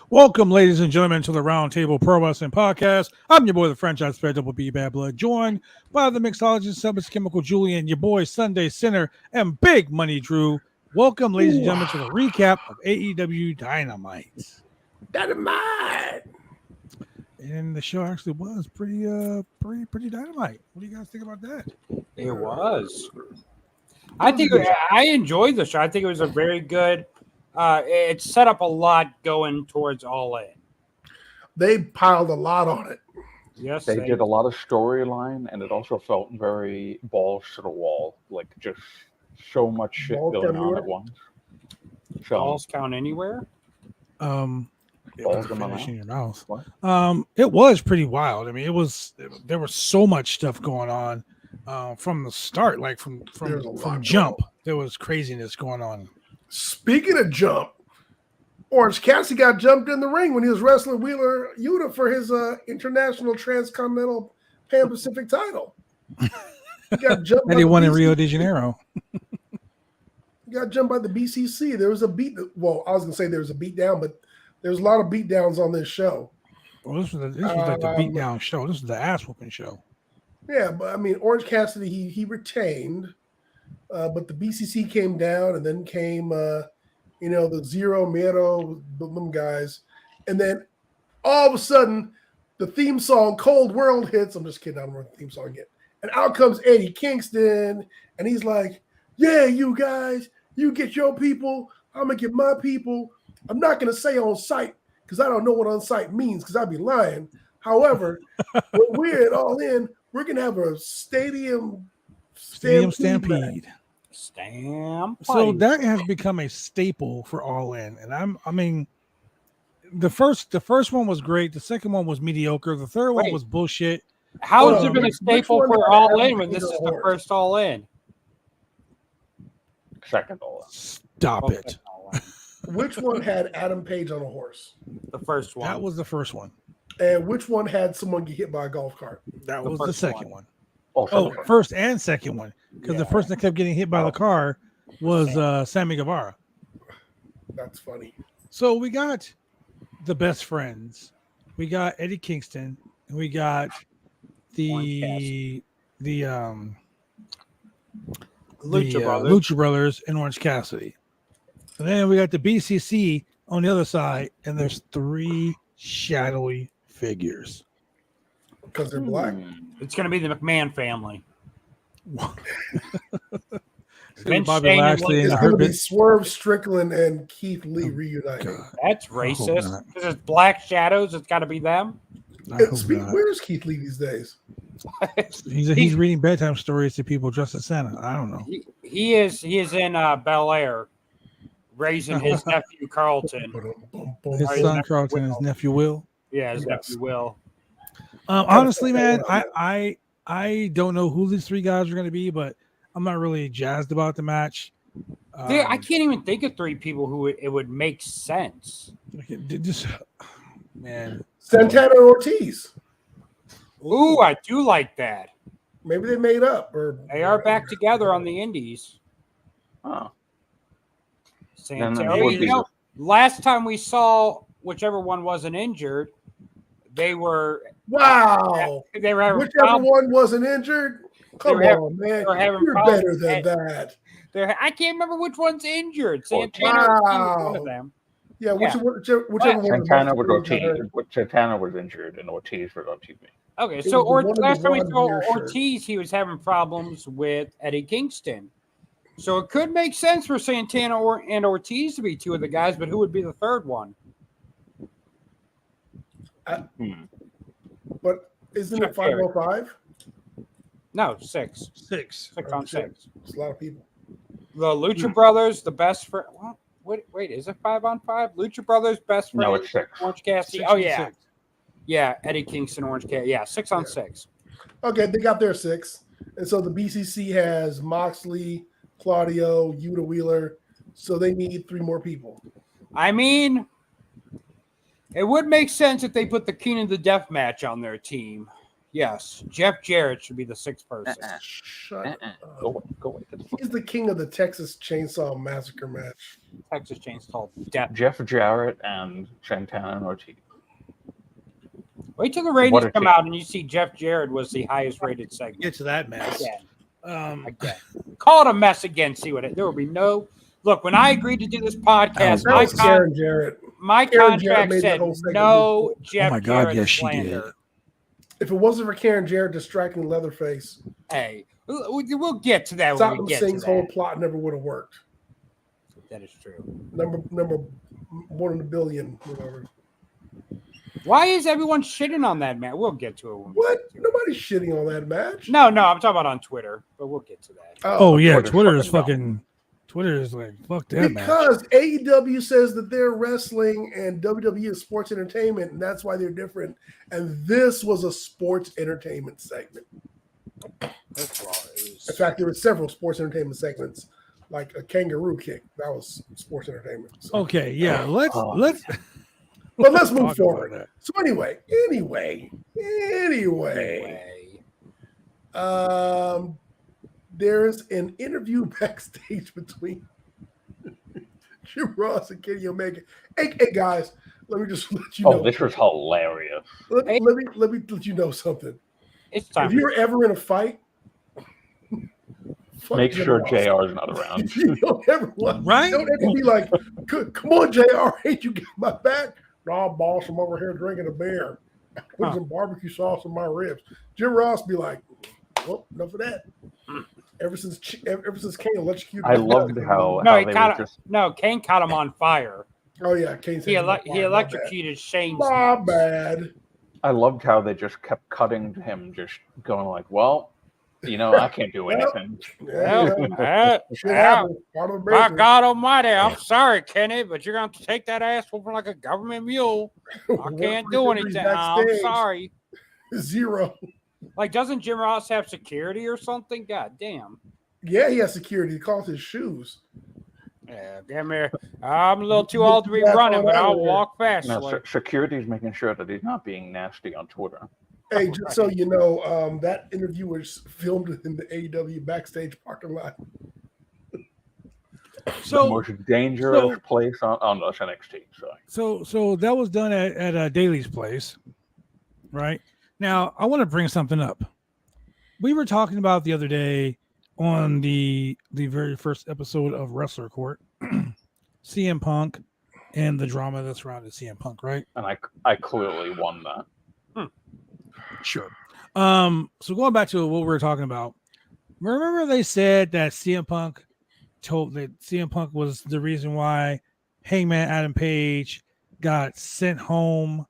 Welcome, ladies and gentlemen, to the Roundtable Pro Wrestling Podcast. I'm your boy, the franchise player, Double B Bad Blood, joined by the mixologist, Substance Chemical Julian, your boy, Sunday Sinner, and Big Money Drew. Welcome, ladies and gentlemen, to the recap of AEW Dynamite. And the show actually was pretty dynamite. What do you guys think about that? It was. I enjoyed the show. I think it was a very good. It set up a lot going towards All In. They piled a lot on it. Yes, they did a lot of storyline, and it also felt very balls to the wall, like just so much shit going on at once. So, balls count anywhere. Balls in your mouth. It was pretty wild. I mean, there was so much stuff going on from the start, like from jump. There was craziness going on. Speaking of jump, Orange Cassidy got jumped in the ring when he was wrestling Wheeler Yuta for his International Transcontinental Pan Pacific title. He got jumped. And he won in Rio de Janeiro. He got jumped by the BCC. There was a beat. Well, I was gonna say there was a beat down, but there's a lot of beat downs on this show. Well, this was like the beat down show. This is the ass whooping show. Yeah, but I mean, Orange Cassidy he retained. But the BCC came down, and then came, the Zero Miedo, them guys. And then all of a sudden, the theme song, Cold World, hits. I'm just kidding. I don't know the theme song yet. And out comes Eddie Kingston, and he's like, yeah, you guys, you get your people. I'm going to get my people. I'm not going to say on site because I don't know what on site means because I'd be lying. However, when we're at All In, we're going to have a stadium stampede. So that has become a staple for All In, and I mean, the first one was great. The second one was mediocre. The third one was bullshit. How has it been a staple for All In when this is the first All In? Second All In. Stop it. Which one had Adam Page on a horse? The first one. That was the first one. And which one had someone get hit by a golf cart? That was the second one. Oh, first and second one. Because the person that kept getting hit by the car was Sammy Guevara. That's funny. So we got the best friends. We got Eddie Kingston. And we got the Lucha Brothers and Orange Cassidy. And then we got the BCC on the other side. And there's 3 shadowy figures. Because they're black. It's going to be the McMahon family. Bobby Lashley and it's going to be Swerve Strickland and Keith Lee reuniting. That's racist. Because it's black shadows. It's got to be them. Where's Keith Lee these days? he's reading bedtime stories to people dressed as Santa. I don't know. He is in Bel Air, raising his nephew Carlton. His son Carlton, his nephew Will. Yeah, his nephew Will. Honestly, man, I don't know who these 3 guys are going to be, but I'm not really jazzed about the match. Dude, I can't even think of 3 people who it would make sense. Just, man. Santana and Ortiz. Ooh, I do like that. Maybe they made up. Or they are back together on the Indies. Oh. Last time we saw whichever one wasn't injured, they were Wow. They were having Whichever problems. one wasn't injured. Come on, man. were having You're problems better than at- that. I can't remember which one's injured. Ortiz. Santana was one of Wow. them. Yeah, Yeah. whichever one. Santana was got Ortiz. hurt. Santana was injured, and Ortiz was on TV. Okay, It so was the one in the last time we Ron saw Beer shirt. Ortiz, he was having problems with Eddie Kingston. So it could make sense for Santana and Ortiz to be two of the guys, but who would be the third one? But isn't Jeff it 505? No, six. Six. Six on six. It's a lot of people. The Lucha Brothers, the best friend. Wait, is it 5-on-5? Lucha Brothers, best friend. No, it's 6. Orange Cassidy. Six Oh, on yeah. six. Yeah, Eddie Kingston, Orange Cassidy. Yeah, 6-on-6. Okay, they got their 6. And so the BCC has Moxley, Claudio, Yuta Wheeler. So they need 3 more people. I mean, it would make sense if they put the King of the Death match on their team. Yes, Jeff Jarrett should be the 6th person. Shut up. Go away. He's the king of the Texas Chainsaw Massacre match. Texas Chainsaw Death. Jeff Jarrett and Santana and Ortiz. Wait till the What ratings a come team. out and you see Jeff Jarrett was the highest rated segment. Get to that mess. Again. Again. Call it a mess again. See what there will be no. Look, when I agreed to do this podcast, That was Karen Jarrett. my Karen Jarrett contract made that said whole segment no Jeff Oh my God, Jarrett yes, she slander. did. If it wasn't for Karen Jarrett distracting Leatherface, Hey, we'll get to that when Satnam we get to Singh's whole that. plot never would have worked. That is true. Number 1 in a billion, whatever. Why is everyone shitting on that man? We'll get to it. When we What? get to it. Nobody's shitting on that match. No, I'm talking about on Twitter, but we'll get to that. Oh yeah, Twitter's Twitter is fucking fucking. Twitter is like fuck that match. Because AEW says that they're wrestling and WWE is sports entertainment, and that's why they're different. And this was a sports entertainment segment. That's wrong. In fact, there were several sports entertainment segments, like a kangaroo kick. That was sports entertainment. So, Okay, yeah, let's but let's talk move about forward. that. So anyway, there's an interview backstage between Jim Ross and Kenny Omega. Hey, guys, let me just let you know. Oh, this was hilarious. Let me let you know something. It's time. If you're ever in a fight, fuck Make Jim sure Ross. JR is not around. You don't ever want, Right? Don't ever be like, come on, JR, ain't you got my back? Nah, boss, I'm over here drinking a beer. Put some barbecue sauce on my ribs. Jim Ross be like, well, enough of that. Ever since Kane electrocuted. I loved how No, they Kane caught him on fire. Oh yeah, Kane said He my electrocuted Shane's. My bad. I loved how they just kept cutting to him, just going like, "Well, I can't do anything." Shit happens. Part of the My business. God Almighty, I'm sorry, Kenny, but you're going to take that ass whooping like a government mule. I can't do anything. I'm Backstage. sorry. 0. Like, doesn't Jim Ross have security or something? God damn. Yeah, he has security. He calls his shoes. Yeah, damn here. I'm a little too old to be running, but I'll walk fast. No, security's making sure that he's not being nasty on Twitter. Hey, just so you know, that interview was filmed in the AEW backstage parking lot. The So most dangerous place on the NXT. so that was done at Daly's place, right? Now I want to bring something up. We were talking about the other day on the very first episode of Wrestler Court, CM Punk and the drama that surrounded CM Punk, right? And I clearly won that. Sure. So going back to what we were talking about, remember they said that CM Punk was the reason why Hangman Adam Page got sent home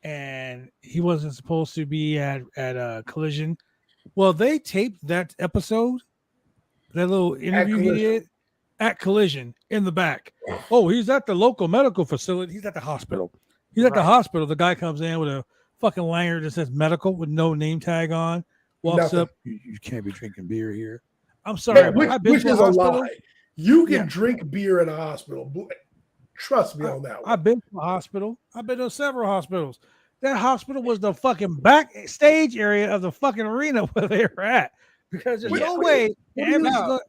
and he wasn't supposed to be at Collision. Well, they taped that episode, that little interview he did at Collision in the back. Oh, he's at the local medical facility. He's at the hospital. He's at the hospital. The guy comes in with a fucking lanyard that says medical with no name tag on. Walks up. You can't be drinking beer here. I'm sorry. Yeah, which is a lie. You can drink beer in a hospital. Trust me on that one. I've been to a hospital. I've been to several hospitals. That hospital was the fucking backstage area of the fucking arena where they were at. Because there's no way.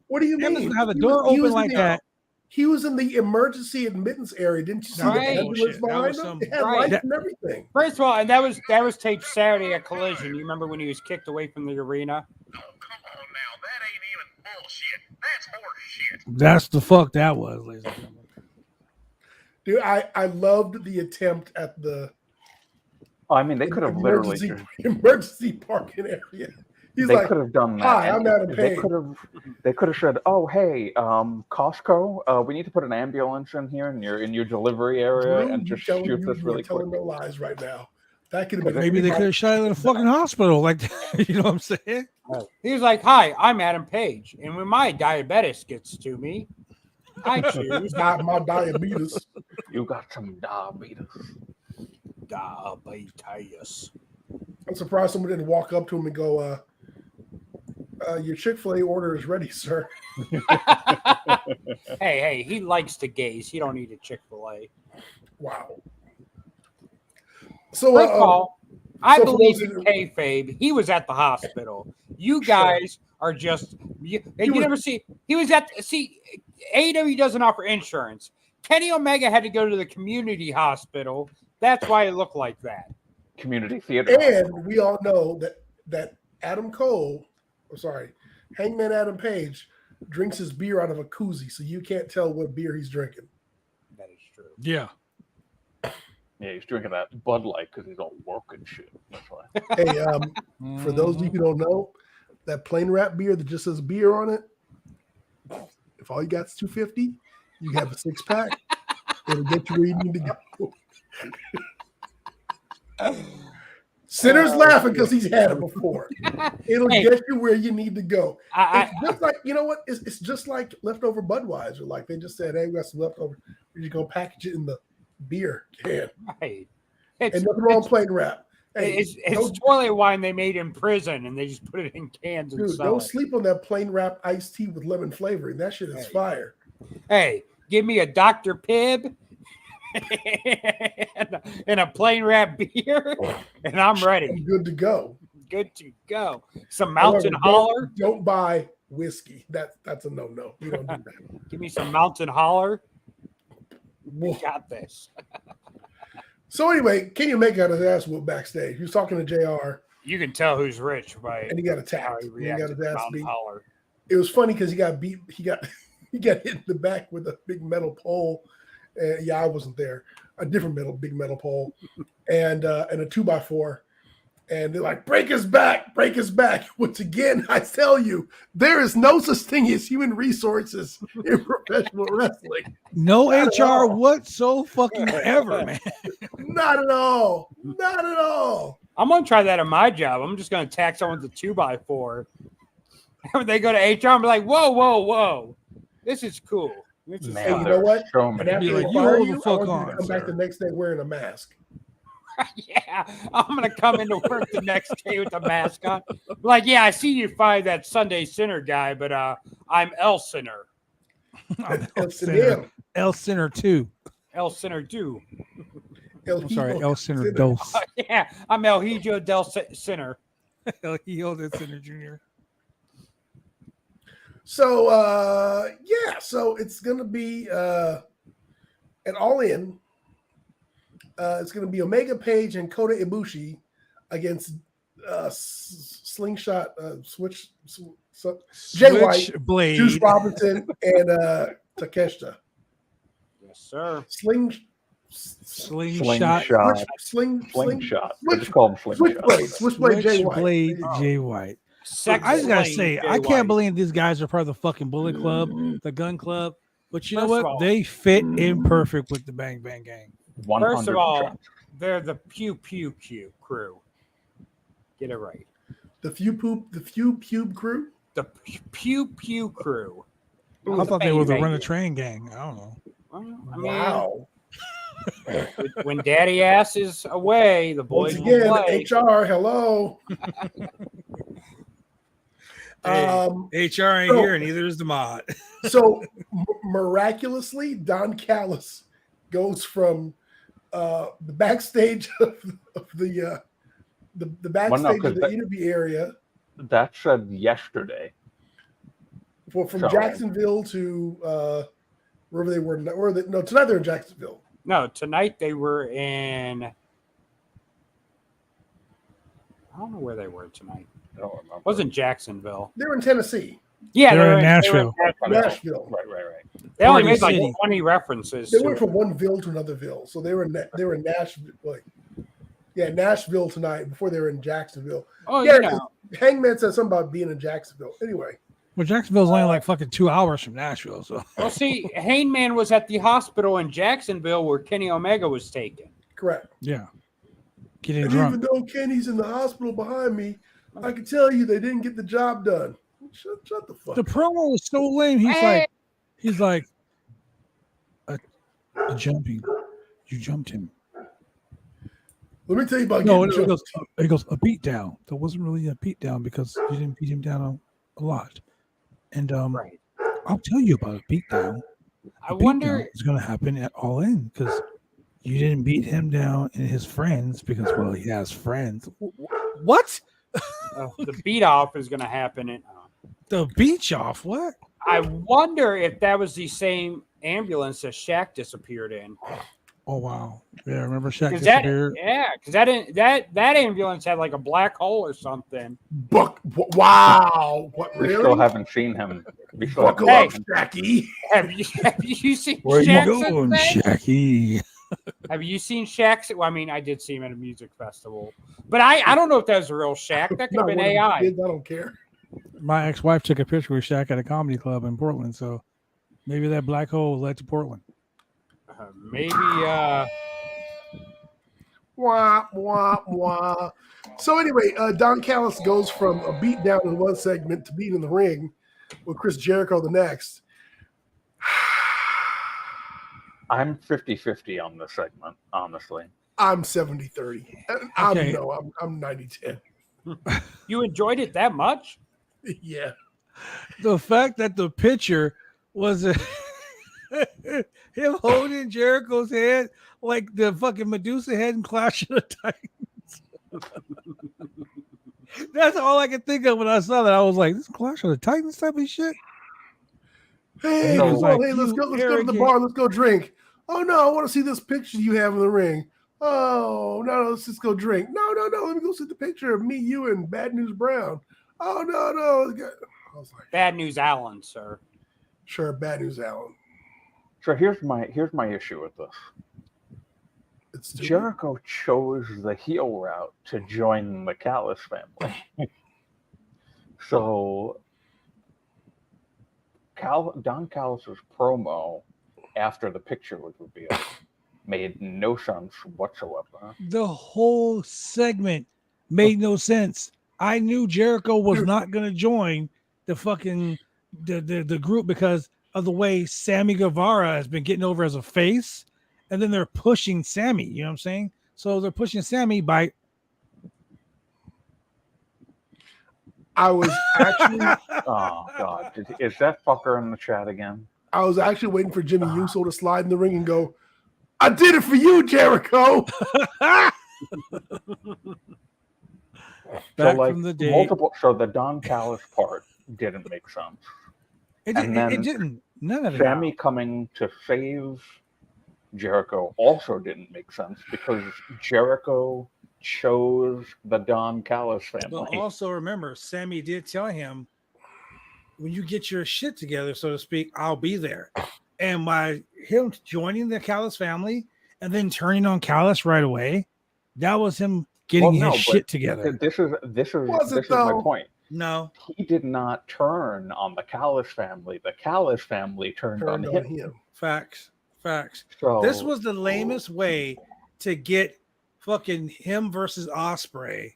What do you mean? Have the door open like that. He was in the emergency admittance area. Didn't you see Right. the ambulance behind him? It had Right. lights and everything. First of all, and that was taped Saturday at Collision. You remember when he was kicked away from the arena? Oh, come on now. That ain't even bullshit. That's horse shit. That's the fuck that was, ladies and gentlemen. Dude, I loved the attempt at the I mean, they could have literally emergency parking area. He's they like, could have done that. "Hi, I'm Adam They Page." could have said, "Oh, hey, Costco, we need to put an ambulance in here in your delivery area Drew, and you just telling shoot you this you really are telling quick." no lies right now. That could have been Maybe they could have shot it in a fucking hospital, like you know what I'm saying? He was like, "Hi, I'm Adam Page, and when my diabetes gets to me, I choose not my diabetes. You got some diabetes. diabetes." I'm surprised someone didn't walk up to him and go, your Chick-fil-A order is ready, sir. Hey, he likes to gaze. He don't need a Chick-fil-A. Wow. So, First of all, I so for believe those in who- kayfabe. He was at the hospital. You guys are just you never see. He was at AEW doesn't offer insurance. Kenny Omega had to go to the community hospital. That's why it looked like that. Community theater. and we all know that Adam Cole, Hangman Adam Page, drinks his beer out of a koozie, so you can't tell what beer he's drinking. That is true. Yeah. Yeah, he's drinking that Bud Light because he's all working shit. That's why. Hey, for those of you who don't know, that plain wrap beer that just says beer on it, if all you got is $2.50, you have a 6-pack. It'll get you where you need to go. Sinner's laughing because he's had it before. It'll get you where you need to go. It's just like, you know what? It's just like leftover Budweiser. Like they just said, hey, we got some leftover. We're just going to package it in the beer can. Right. And nothing wrong with plain wrap. Hey, it's toilet wine they made in prison, and they just put it in cans and dude, sell don't it. sleep on that plain wrap iced tea with lemon flavoring. That shit is fire. Hey, give me a Dr. Pibb and a plain wrap beer, and I'm ready. I'm good to go. Good to go. Some Mountain Holler. Don't buy whiskey. That's a no. You don't do that. Give me some Mountain Holler. We got this. So anyway, Kenny Omega got his ass whooped backstage. He was talking to JR. You can tell who's rich by and he got how attacked. he He got reacted his to ass Mountain beat. Holler. It was funny because he got beat. He got hit in the back with a big metal pole. Yeah, I wasn't there. A different big metal pole, and a 2x4. And they're like, break his back. Which again, I tell you, there is no such thing as human resources in professional wrestling. No Not at HR all. whatsoever, man. Not at all. I'm gonna try that at my job. I'm just gonna tax someone with a 2x4. When they go to HR, I'm like, whoa. This is cool. This is Hey, fun. you know what? So And many after Be they like, you fire hold the you, I fuck want you on, to come back sir. the next day wearing a mask. Yeah, I'm gonna come into work the next day with the mask on. Like, yeah, I see you fired that Sunday Sinner guy, but I'm El Sinner. El Sinner. El Sinner 2. El Sinner too. I'm sorry, El Sinner Dos. Yeah, I'm El Hijo del Sinner. El Hijo del Sinner Jr. So so it's gonna be an all in. It's gonna be Omega Page and Kota Ibushi against Slingshot Jay White, Juice Blade. Robinson, and Takeshita. Yes, sir. Slingshot. Slingshot. I just call him Slingshot. Switchblade Jay White. Blade Jay White. Sex I just gotta Sling say, Jay I can't White. believe these guys are part of the fucking Bullet Club, the Gun Club. But you know First of what? all- They fit in perfect with the Bang Bang Gang. 100%. First of all, they're the Pew Pew crew. Get it right. The Few Pube crew. The Pew Pew crew. I thought they were the Bang Run a Gang. Train Gang. I don't know. Well, I mean, Wow. when Daddy Ass is away, the boys Once will again, play. HR. Hello. Hey, HR ain't here, and neither is the mod. So miraculously, Don Callis goes from the backstage of the backstage of the interview area. That said yesterday. From So- Jacksonville to wherever they were. No, tonight they're in Jacksonville. No, tonight they were in. I don't know where they were tonight. I don't remember. Wasn't Jacksonville? They were in Tennessee. Yeah, They were in They Nashville. were in Nashville. Right. They only Party made like City. 20 references. They to went it. from one ville to another ville. So they were in Nashville. Nashville tonight before they were in Jacksonville. Oh, Yeah, you know. Hangman said something about being in Jacksonville. Anyway, Well, Jacksonville's only like fucking 2 hours from Nashville, so Well, see, Hangman was at the hospital in Jacksonville where Kenny Omega was taken. correct. yeah. Getting And drunk. even though Kenny's in the hospital behind me, I can tell you they didn't get the job done. Shut the fuck The up. promo was so lame. He's like, a jumping. You jumped him. Let me tell you about No, getting it jumped. goes a beat down. There wasn't really a beat down because you didn't beat him down a lot. And Right. I'll tell you about a beat down. I wonder. It's going to happen at All In because you didn't beat him down and his friends because, well, he has friends. What? The beat off is going to happen. The beach off? What? I wonder if that was the same ambulance that Shaq disappeared in. Oh, wow. Yeah, remember Shaq Because disappeared? that ambulance had like a black hole or something. Wow. What, We really? still haven't seen him. We still Buckle haven't up, seen him. Jackie. Have you seen Where Shaq you since going, then? Shacky? Have you seen Shaq? Well, I mean, I did see him at a music festival, but I don't know if that was a real Shaq. That could have Not been one of the AI. kids, I don't care. My ex-wife took a picture with Shaq at a comedy club in Portland, so maybe that black hole led to Portland. Maybe. Wah, wah, wah. So anyway, Don Callis goes from a beat down in one segment to being in the ring with Chris Jericho the next. I'm 50-50 on this segment, honestly. I'm 70-30. Okay. I'm 90-10. You enjoyed it that much? Yeah. The fact that the picture was him holding Jericho's head like the fucking Medusa head in Clash of the Titans. That's all I could think of when I saw that. I was like, this Clash of the Titans type of shit. Hey, He come was on, like, hey, let's "You go to the arrogant-" bar. Let's go drink. Oh no, I want to see this picture you have in the ring. Oh no, let's just go drink. No, let me go see the picture of me, you, and Bad News Brown. Oh no. I was like, Bad News Allen, sir. sure, Bad News Allen. So here's my issue with this. It's Jericho chose the heel route to join the Callis family. So Don Callis' promo after the picture was revealed made no sense whatsoever. The whole segment made no sense. I knew Jericho was not going to join the fucking the group because of the way Sammy Guevara has been getting over as a face, and then they're pushing Sammy. You know what I'm saying? So they're pushing Sammy by. I was actually Oh God, is that fucker in the chat again? I was actually waiting for Jimmy Uso to slide in the ring and go, I did it for you, Jericho. Back so like from the day. multiple. So the Don Callis part didn't make sense. It then didn't. None of it. Sammy coming to save Jericho also didn't make sense because Jericho chose the Don Callis family. But also remember, Sammy did tell him, when you get your shit together, so to speak, I'll be there. And by him joining the Callis family and then turning on Callis right away, that was him getting his shit together. This is my though? point. No. He did not turn on the Callis family. The Callis family turned on him. Facts. So This was the lamest way to get fucking him versus Ospreay.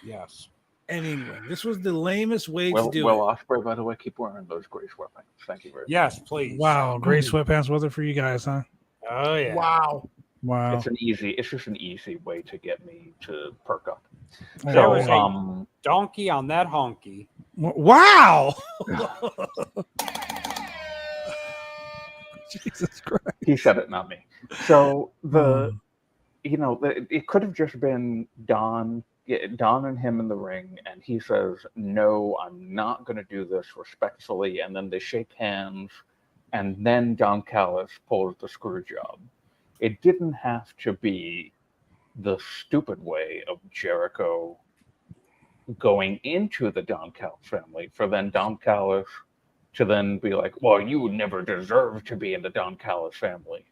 Yes. Anyway, this was the lamest way Will to do it. Ospreay, by the way, keep wearing those gray sweatpants. Thank you very much. Yes, please. Wow, gray sweatpants weather for you guys, huh? Oh yeah. Wow. Wow. It's just an easy way to get me to perk up. Oh, There was wow. a donkey on that honky. Wow. Jesus Christ. He said it, not me. So it could have just been Don and him in the ring, and he says, "No, I'm not going to do this respectfully," and then they shake hands, and then Don Callis pulls the screw job. It didn't have to be the stupid way of Jericho going into the Don Callis family for then Don Callis to then be like, well, you never deserve to be in the Don Callis family,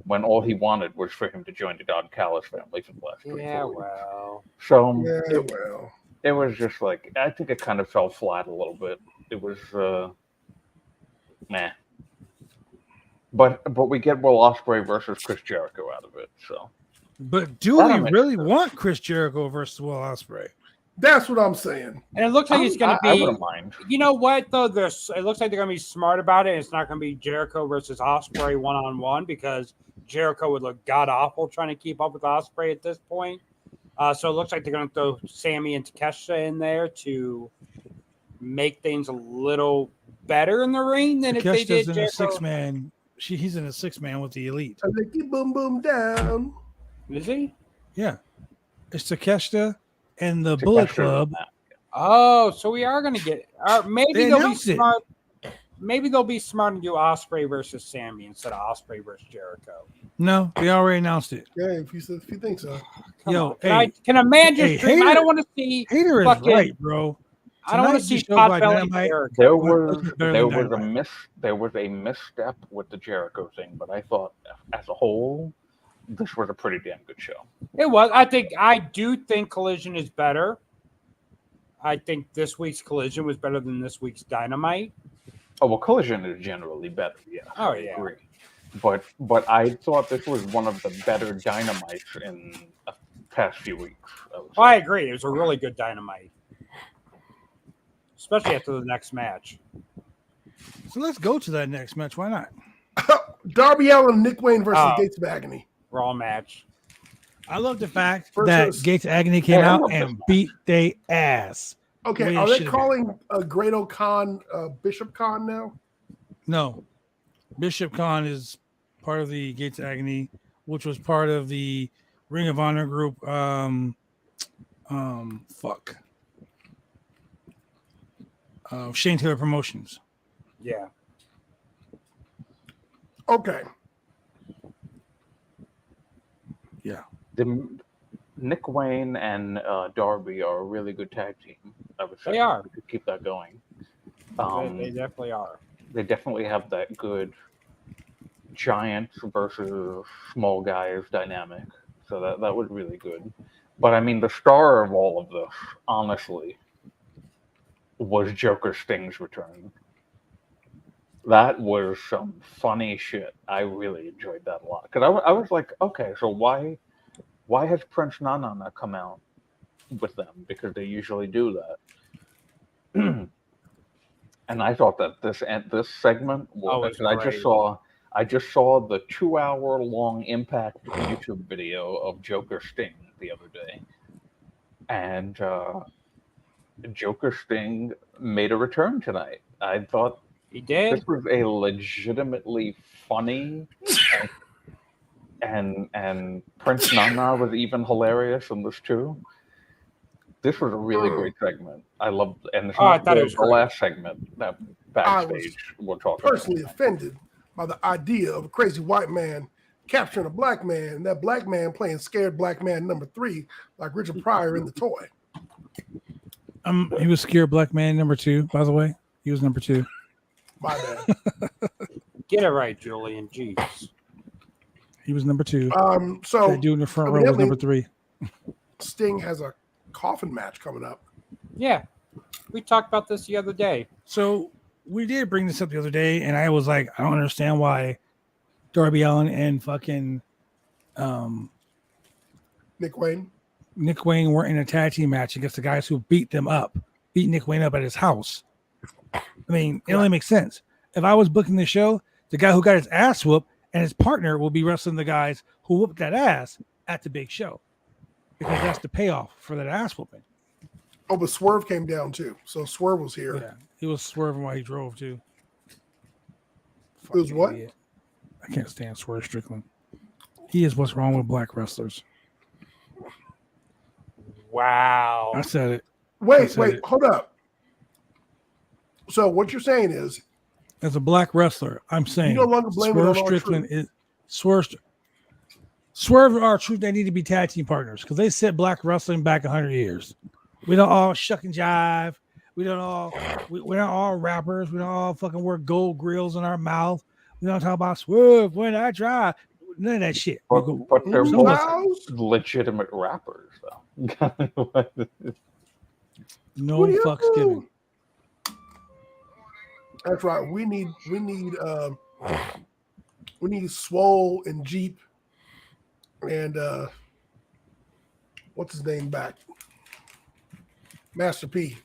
when all he wanted was for him to join the Don Callis family for the last 3 Yeah, weeks. well. So It it was just like, I think it kind of fell flat a little bit. It was meh. But we get Will Ospreay versus Chris Jericho out of it. So, But do That'll we make really sense. want Chris Jericho versus Will Ospreay? That's what I'm saying. And it looks like it's going to I be. wouldn't mind. You know what though? It looks like they're going to be smart about it. It's not going to be Jericho versus Ospreay 1-on-1 because Jericho would look god awful trying to keep up with Ospreay at this point. So it looks like they're going to throw Sammy and Takeshita in there to make things a little better in the ring than if they did Takeshita's in Jericho. a 6-man. He's in a 6-man with the Elite. I think you boom boom down. Is he? Yeah, it's Takeshita and the Bullet Takeshita Club. and that. Oh, so we are going to get. Maybe They they'll be announced it. smart. Maybe they'll be smart and do Ospreay versus Sammy instead of Ospreay versus Jericho. No, they already announced it. Yeah, if you think so. Come Yo, on. hey, Can a man just hey, dream? I Hater- don't want to see. Hater is Fucking- right, bro. I don't want to Tonight, see the show Pot by Belly Dynamite- Jericho. There was was better there than was a Dynamite. there was a misstep with the Jericho thing, but I thought as a whole, this was a pretty damn good show. It was. I do think Collision is better. I think this week's Collision was better than this week's Dynamite. Oh well, Collision is generally better. Yeah, Oh, I yeah. agree. But I thought this was one of the better Dynamites in the past few weeks. Well, I agree. It was a really good Dynamite, especially after the next match. So let's go to that next match. Why not? Darby Allin and Nick Wayne versus Oh. Gates of Agony. Raw match. I love the fact Versus- that Gates of Agony came Yeah, I out love this and match. beat they ass. Okay, Well, are it they should've been. calling Grado Khan Bishop Khan now? No, Bishop Khan is part of the Gates of Agony, which was part of the Ring of Honor group. Shane Taylor Promotions. Yeah. Okay. Nick Wayne and Darby are a really good tag team. I would say They are. We could keep that going. They definitely are. They definitely have that good giant versus small guys dynamic. So that was really good. But I mean, the star of all of this, honestly, was Joker Sting's return. That was some funny shit. I really enjoyed that a lot. Because I was like, okay, so why has Prince Nana not come out with them? Because they usually do that. And I thought that this segment was, was I just saw the 2-hour-long Impact YouTube video of Joker Sting the other day, and Joker Sting made a return tonight. I thought He did. this was a legitimately funny, and Prince Nana was even hilarious in this too. This was a really great segment. I loved, and it's Oh, I not thought it the was great. last segment that backstage we're talking Personally about. offended by the idea of a crazy white man capturing a black man, and that black man playing scared black man number 3, like Richard Pryor in The Toy. He was Scared Black Man number 2, by the way. He was number 2. My bad. Get it right, Julian. Jeez. He was number 2. So That dude in the front row was evidently- number 3. Sting has a coffin match coming up. Yeah. We talked about this the other day. So we did bring this up the other day, and I was like, I don't understand why Darby Allin and fucking Nick Wayne. Nick Wayne weren't in a tag team match against the guys who beat Nick Wayne up at his house. I mean, it only makes sense. If I was booking the show, the guy who got his ass whooped and his partner will be wrestling the guys who whooped that ass at the big show, because that's the payoff for that ass whooping. Oh, but Swerve came down too. So Swerve was here. Yeah, he was swerving while he drove too. It was Fucking what? idiot. I can't stand Swerve Strickland. He is what's wrong with black wrestlers. Wow. I said it. Wait, That's it. hold up. So what you're saying is as a black wrestler, I'm saying no longer blame it on Swerve Strickland R-Truth. is Swerve and R-Truth. They need to be tag team partners because they set black wrestling back 100 years. We don't all shuck and jive. We're not all rappers. We don't all fucking wear gold grills in our mouth. We don't talk about Swerve when I drive. None of that shit. But they're Who both knows? legitimate rappers, though. No What do you fucks do? given. That's right. We need Swole and Jeep and what's his name back? Master P.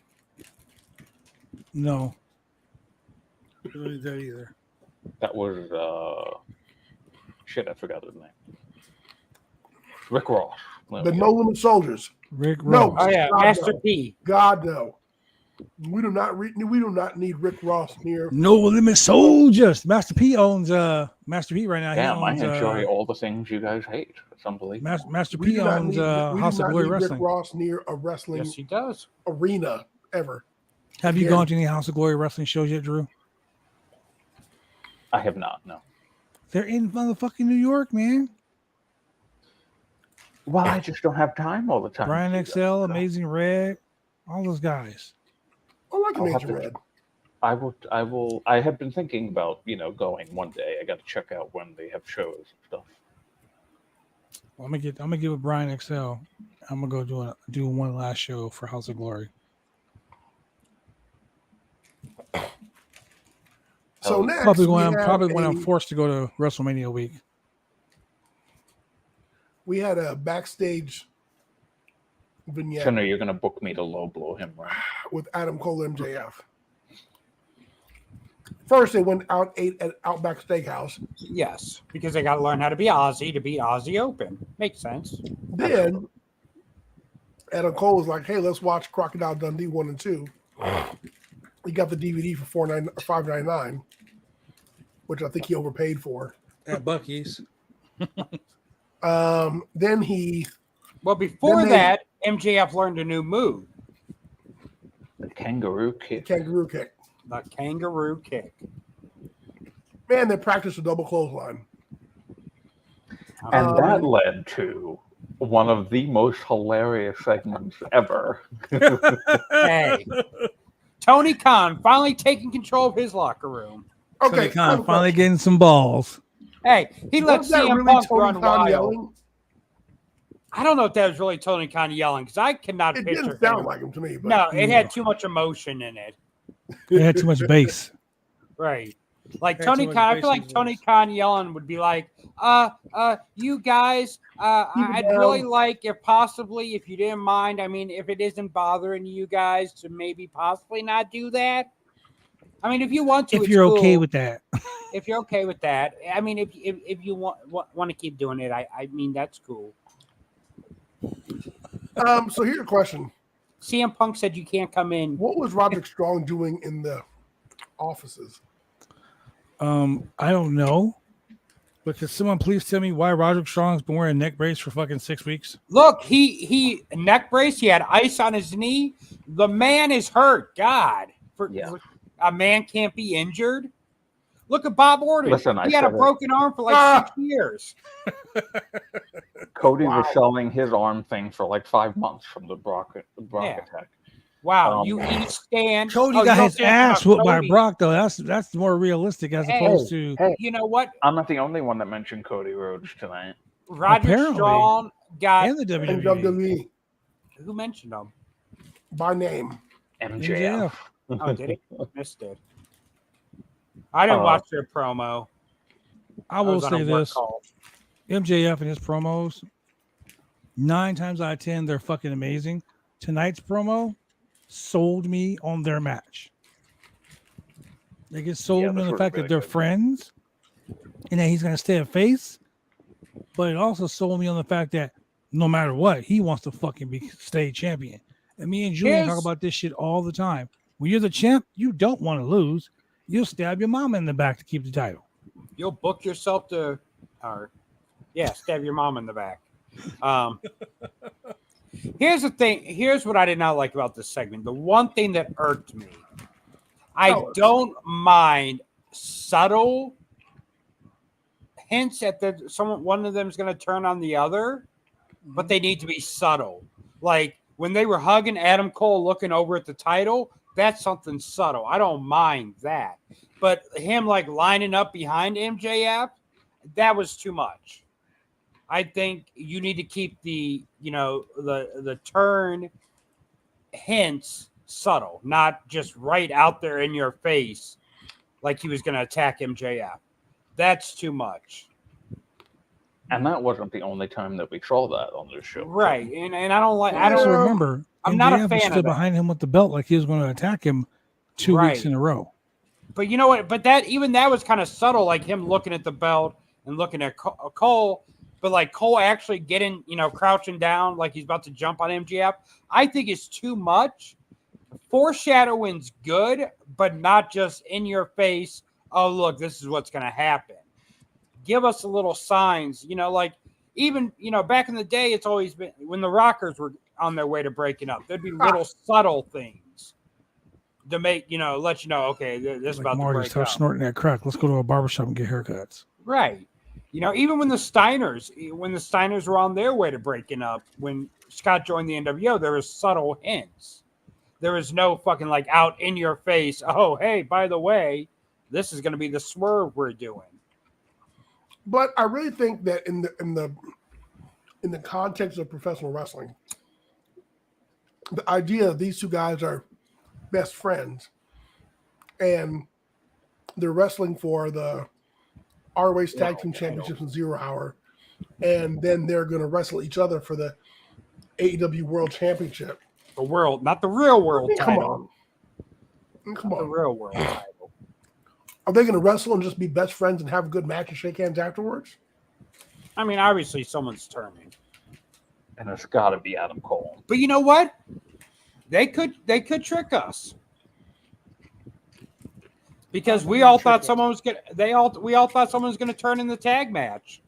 No. I don't need that either. That was shit. I forgot his name. Rick Ross. The No Limit Soldiers. Rick No. Ross. Oh yeah, God, Master no. P. God no. We do not need Rick Ross near. No Limit Soldiers. Master P owns Master P right now. Damn, I He owns enjoy all the things you guys hate. It's unbelievable. Master We P do not owns need, we House do of not Glory need Wrestling. Rick Ross near a wrestling Yes, he does. arena ever. Have you Yeah. gone to any House of Glory Wrestling shows yet, Drew? I have not. No. They're in motherfucking New York, man. Well, I just don't have time all the time. Brian to do that XL, stuff. Amazing Red, all those guys. I like I'll have Major to- Red. I will. I have been thinking about going one day. I got to check out when they have shows and stuff. I'm gonna give it Brian XL. I'm gonna go do one last show for House of Glory. So next, Probably we when have I'm forced to go to WrestleMania week. we had a backstage vignette So, no, you're gonna book me to low blow him, right? with Adam Cole and MJF. First, they went out, ate at Outback Steakhouse. Yes, because they got to learn how to be Aussie to beat Aussie Open. Makes sense. Then Adam Cole was like, "Hey, let's watch Crocodile Dundee 1 and 2." He got the DVD for $5.99, which I think he overpaid for. At Buc-ee's. Then he Well, before Then they- that, MJF learned a new move, The kangaroo kick. kangaroo kick. the kangaroo kick. Man, they practiced a double clothesline. And that led to one of the most hilarious segments ever. Hey, Tony Khan finally taking control of his locker room. Okay, Tony Khan fun finally question. getting some balls. Hey, he let Was that CM really Punk Tony run Khan wild. yelling? I don't know if that was really Tony Khan yelling because I cannot It picture didn't sound him. like him to me. But No, it had too much emotion in it. They had too much bass. Right. Like Had Tony too much Khan, I bass feel in like his Tony voice. Khan yelling would be like, you guys, Keep it I'd down. really like if possibly, if you didn't mind, I mean, if it isn't bothering you guys to maybe possibly not do that. I mean, if you want to, If it's you're okay cool. with that. If you're okay with that, I mean, if you want to keep doing it, I mean, that's cool. So here's a question: CM Punk said you can't come in. what was Roderick Strong doing in the offices? I don't know. But could someone please tell me why Roderick Strong's been wearing a neck brace for fucking 6 weeks? Look, he neck brace. He had ice on his knee. The man is hurt. God, Yeah. a man can't be injured. Look at Bob Orton. Listen, I he had a said it. broken arm for like 6 years. Cody Wow. was selling his arm thing for like 5 months from the Brock Yeah. attack. Wow, Um, you eat stand. Cody Oh, you got don't his stand ass about whooped by Cody. Brock, though. That's more realistic as Hey. opposed to. Hey, You know what? I'm not the only one that mentioned Cody Rhodes tonight. Roger Apparently. Strong got And the In WWE. WWE who mentioned him? by name. MJF. Oh, did he? Missed it. I didn't watch their promo. I will was on a say work this: call. MJF and his promos, 9 times out of 10, they're fucking amazing. Tonight's promo sold me on their match. They get sold Yeah, me on this the was fact that really they're good. friends and that he's going to stay a face. But it also sold me on the fact that no matter what, he wants to fucking stay champion. And me and Julian talk Here's- about this shit all the time. When you're the champ, you don't want to lose. You'll stab your mama in the back to keep the title. You'll book yourself to, or stab your mom in the back. Here's the thing. Here's what I did not like about this segment. The one thing that irked me. I Tell us. don't mind subtle hints at that one of them is going to turn on the other, but they need to be subtle. Like when they were hugging Adam Cole looking over at the title, that's something subtle. I don't mind that. But him like lining up behind MJF, that was too much. I think you need to keep the turn hints subtle, not just right out there in your face like he was going to attack MJF. That's too much. And that wasn't the only time that we saw that on this show. Right. And I don't like, I Also don't remember, I'm not a MJF fan stood of that. behind him with the belt like he was going to attack him 2 weeks in a row. But you know what? But that was kind of subtle, like him looking at the belt and looking at Cole. But like Cole actually getting, crouching down like he's about to jump on MJF, I think is too much. Foreshadowing's good, but not just in your face. Oh, look, this is what's going to happen. Give us a little signs, like even, back in the day, it's always been when the Rockers were on their way to breaking up, there'd be little subtle things to make, let you know, okay, this is about Marty, to break stop up. snorting that crack. Let's go to a barbershop and get haircuts. Right. Even when the Steiners were on their way to breaking up, when Scott joined the NWO, there was subtle hints. There was no fucking like out in your face. Oh, hey, by the way, this is going to be the swerve we're doing. But I really think that in the context of professional wrestling, the idea that these two guys are best friends and they're wrestling for the ROH Tag Team Championships in 0 Hour, and then they're going to wrestle each other for the AEW World Championship. The world, not the real world Come title. Come The on. real world title. Are they going to wrestle and just be best friends and have a good match and shake hands afterwards? I mean, obviously someone's turning. And it's got to be Adam Cole. But you know what? They could trick us. Because we all thought someone was going we all thought someone was going to turn in the tag match.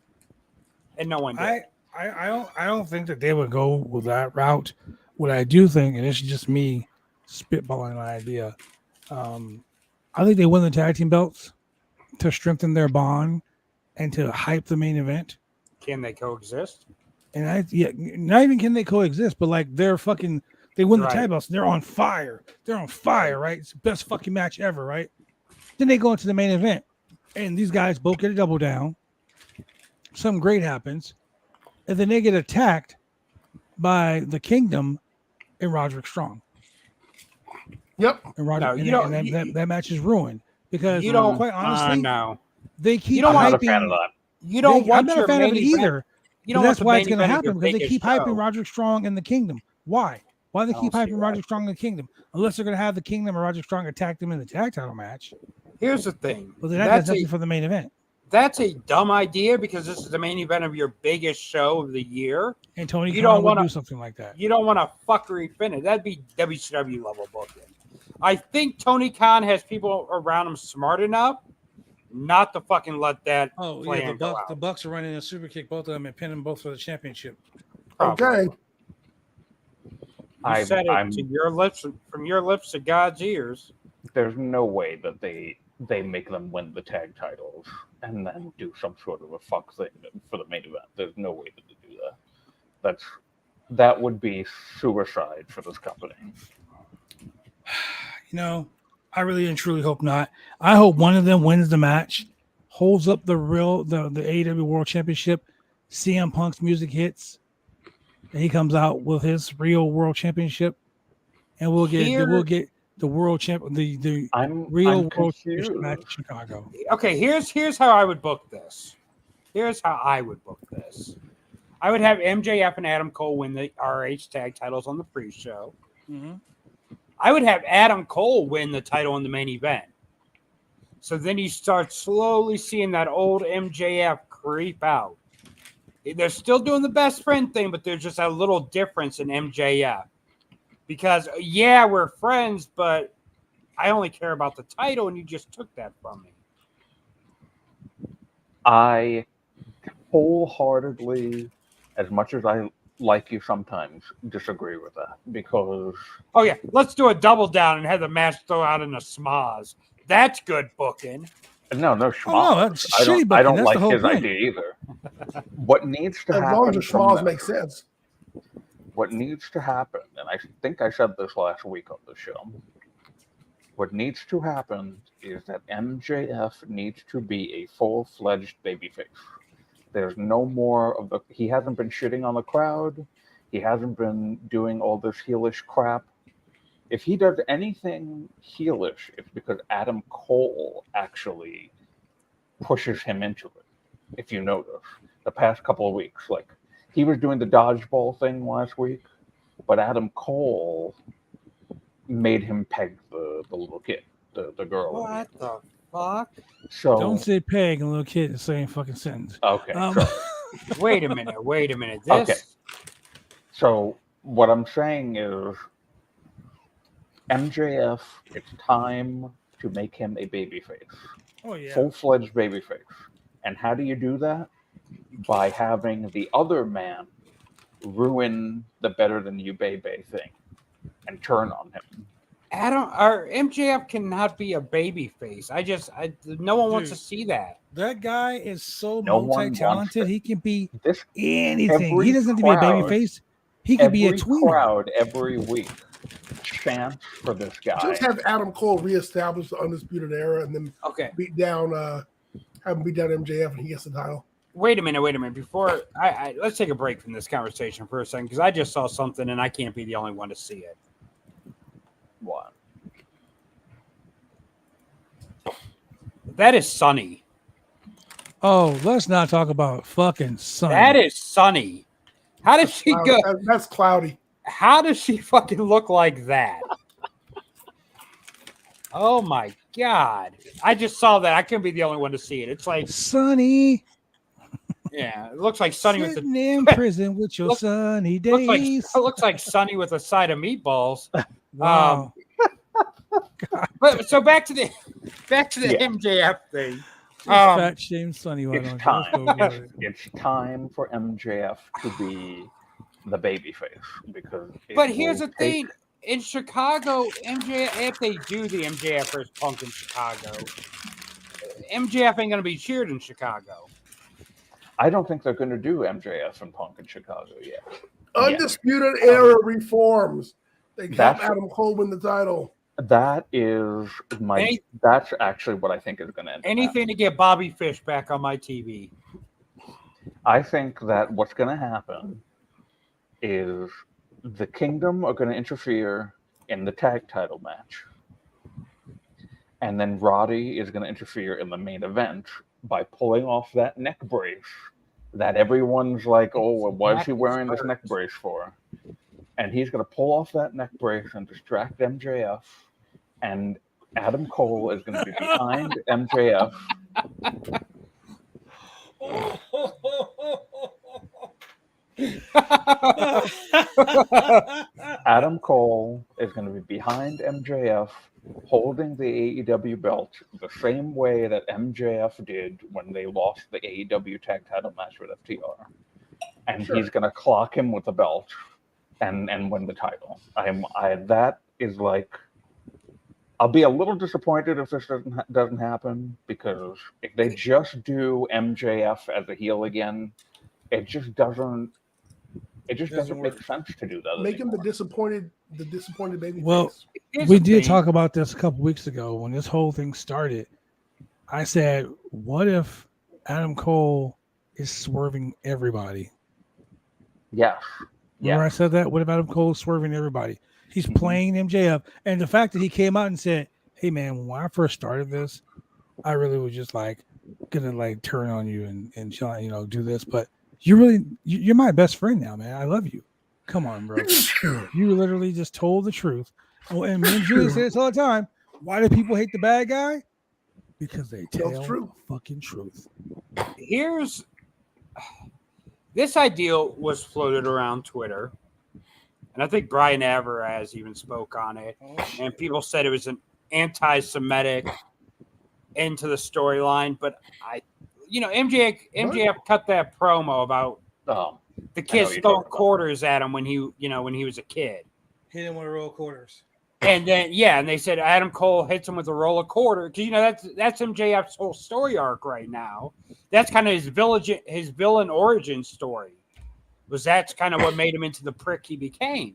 And no one did. I don't think that they would go with that route. What I do think, and it's just me spitballing an idea, I think they win the tag team belts to strengthen their bond and to hype the main event. Can they coexist? And not even can they coexist, but like they win the tag belts. They're on fire. They're on fire, right? It's the best fucking match ever, right? Then they go into the main event, and these guys both get a double down. Something great happens, and then they get attacked by the Kingdom and Roderick Strong. Yep. And that match is ruined because you don't. Quite honestly, no. They keep. I'm not a hyping, fan of that. You don't want I'm not your a fan of it main either. event- You don't That's want the why main it's going to event of your happen because they keep biggest hyping show. Roderick Strong and the Kingdom. Why? Why do they keep don't see hyping why. Roderick Strong and the Kingdom? Unless they're going to have the Kingdom and Roderick Strong attack them in the tag title match. Here's the thing. But then that's nothing for the main event. That's a dumb idea because this is the main event of your biggest show of the year. And Tony You Khan don't would wanna- do something like that. You don't want to fuckery finish. That'd be WCW level booking. I think Tony Khan has people around him smart enough not to fucking let that plan go out. The Bucks are running a super kick, both of them, and pin them both for the championship. Probably. Okay. You said it to your lips, from your lips to God's ears. There's no way that they make them win the tag titles and then do some sort of a fuck thing for the main event. There's no way that they do that. That would be suicide for this company. I really and truly hope not. I hope one of them wins the match, holds up the AEW World Championship. CM Punk's music hits, and he comes out with his real World Championship, and we'll get the World Champ, the real World Championship match in Chicago. Okay, here's how I would book this. I would have MJF and Adam Cole win the RH tag titles on the pre-show. Mm-hmm. I would have Adam Cole win the title in the main event. So then you start slowly seeing that old MJF creep out. They're still doing the best friend thing, but there's just a little difference in MJF. Because, yeah, we're friends, but I only care about the title, and you just took that from me. I wholeheartedly, as much as I like you sometimes, disagree with that because... Oh, yeah, let's do a double down and have the match throw out in a schmoz. That's good booking. No, Oh, schmaltz. no, that's I shitty don't. I booking. don't That's like the whole his point. idea either. What needs to As happen? long as the from schmaltz this- make sense. What needs to happen, and I think I said this last week on the show. What needs to happen is that MJF needs to be a full-fledged babyface. There's no more of the. He hasn't been shitting on the crowd. He hasn't been doing all this heelish crap. If he does anything heelish, it's because Adam Cole actually pushes him into it. If you notice, the past couple of weeks, like he was doing the dodgeball thing last week, but Adam Cole made him peg the little kid, the girl. What the fuck? So Don't say peg and little kid in the same fucking sentence. okay, Um, sorry. Wait a minute. This. Okay. So what I'm saying is, MJF, it's time to make him a babyface, oh yeah. full-fledged babyface. And how do you do that? By having the other man ruin the better than you baby thing and turn on him. MJF cannot be a baby face. No one wants to Dude. see that. That guy is so No one wants multi-talented. it. He can be This anything. every He doesn't have to be a baby crowd- face. He could be a every tweener. crowd every week chants for this guy. Just have Adam Cole reestablish the Undisputed Era and then Okay. beat down have him beat down MJF and he gets the title. Wait a minute. Before I let's take a break from this conversation for a second because I just saw something and I can't be the only one to see it. What? That is Sunny. Oh, let's not talk about fucking Sunny. That is Sunny. How does she go? That's cloudy. How does she fucking look like that? Oh my god! I just saw that. I couldn't be the only one to see it. It's like, Sunny. yeah, it looks like Sunny with Sitting in prison with your Look- sunny looks like days. it looks like Sunny with a side of meatballs. Wow. But so back to the Yeah. MJF thing. Fat shame Sunny. Why It's don't you? time. Let's go with it. It's time for MJF to be the babyface because. But here's will the take- thing: in Chicago, MJF, if they do the MJF versus Punk in Chicago, MJF ain't gonna be cheered in Chicago. I don't think they're going to do MJF and Punk in Chicago yet. Undisputed Era reforms. They have That's- Adam Cole win the title. That is my. Any- That's actually what I think is going to end. up Anything to get Bobby Fish back on my TV. I think that what's going to happen is the Kingdom are going to interfere in the tag title match. And then Roddy is going to interfere in the main event by pulling off that neck brace that everyone's like, oh, well, why is he wearing this neck brace for? And he's going to pull off that neck brace and distract MJF. And Adam Cole is going to be behind MJF. Adam Cole is going to be behind MJF, holding the AEW belt the same way that MJF did when they lost the AEW tag title match with FTR. And he's going to clock him with the belt and win the title. That is like, I'll be a little disappointed if this doesn't happen, because if they just do MJF as a heel again, it just doesn't make sense to do that. Make him anymore. the disappointed baby. Well, Here's we the did thing. talk about this a couple weeks ago when this whole thing started. I said, what if Adam Cole is swerving everybody? Yes. Remember Yeah. I said that? What if Adam Cole is swerving everybody? He's playing MJF. And the fact that he came out and said, hey, man, when I first started this, I really was just like going to like turn on you and do this. But you're my best friend now, man. I love you. Come on, bro. You literally just told the truth. Oh, and me and Julie say this all the time. Why do people hate the bad guy? Because they tell That's true. the fucking truth. Here's this idea was floated around Twitter, and I think Brian Alvarez even spoke on it. And people said it was an anti-Semitic into the storyline, but MJF cut that promo about the I know kids what you're throwing talking about. quarters at him when he was a kid. He didn't want to roll quarters. And then and they said Adam Cole hits him with a roll of quarter because that's MJF's whole story arc right now. That's kind of his villain origin story. That's kind of what made him into the prick he became.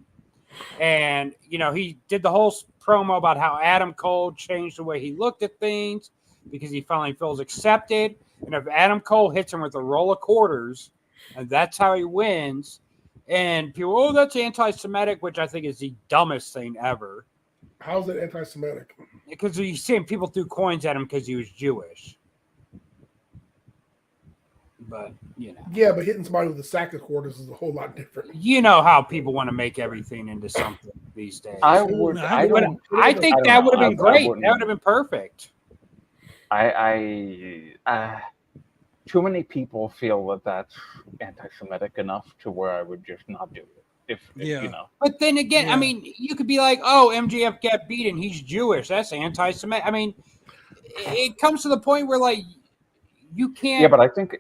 And he did the whole promo about how Adam Cole changed the way he looked at things because he finally feels accepted. And if Adam Cole hits him with a roll of quarters, and that's how he wins. And people, that's anti-Semitic, which I think is the dumbest thing ever. How's it anti-Semitic? Because he's saying people threw coins at him because he was Jewish. But, Yeah, but hitting somebody with a sack of quarters is a whole lot different. You know how people want to make everything into something these days. I think don't that know. would have been great. wouldn't- That would have been perfect. Too many people feel that that's anti-Semitic enough to where I would just not do it. If you know. But then again, I mean, you could be like, "Oh, MJF got beaten. He's Jewish. That's anti-Semitic." I mean, it comes to the point where like you can't. Yeah, but I think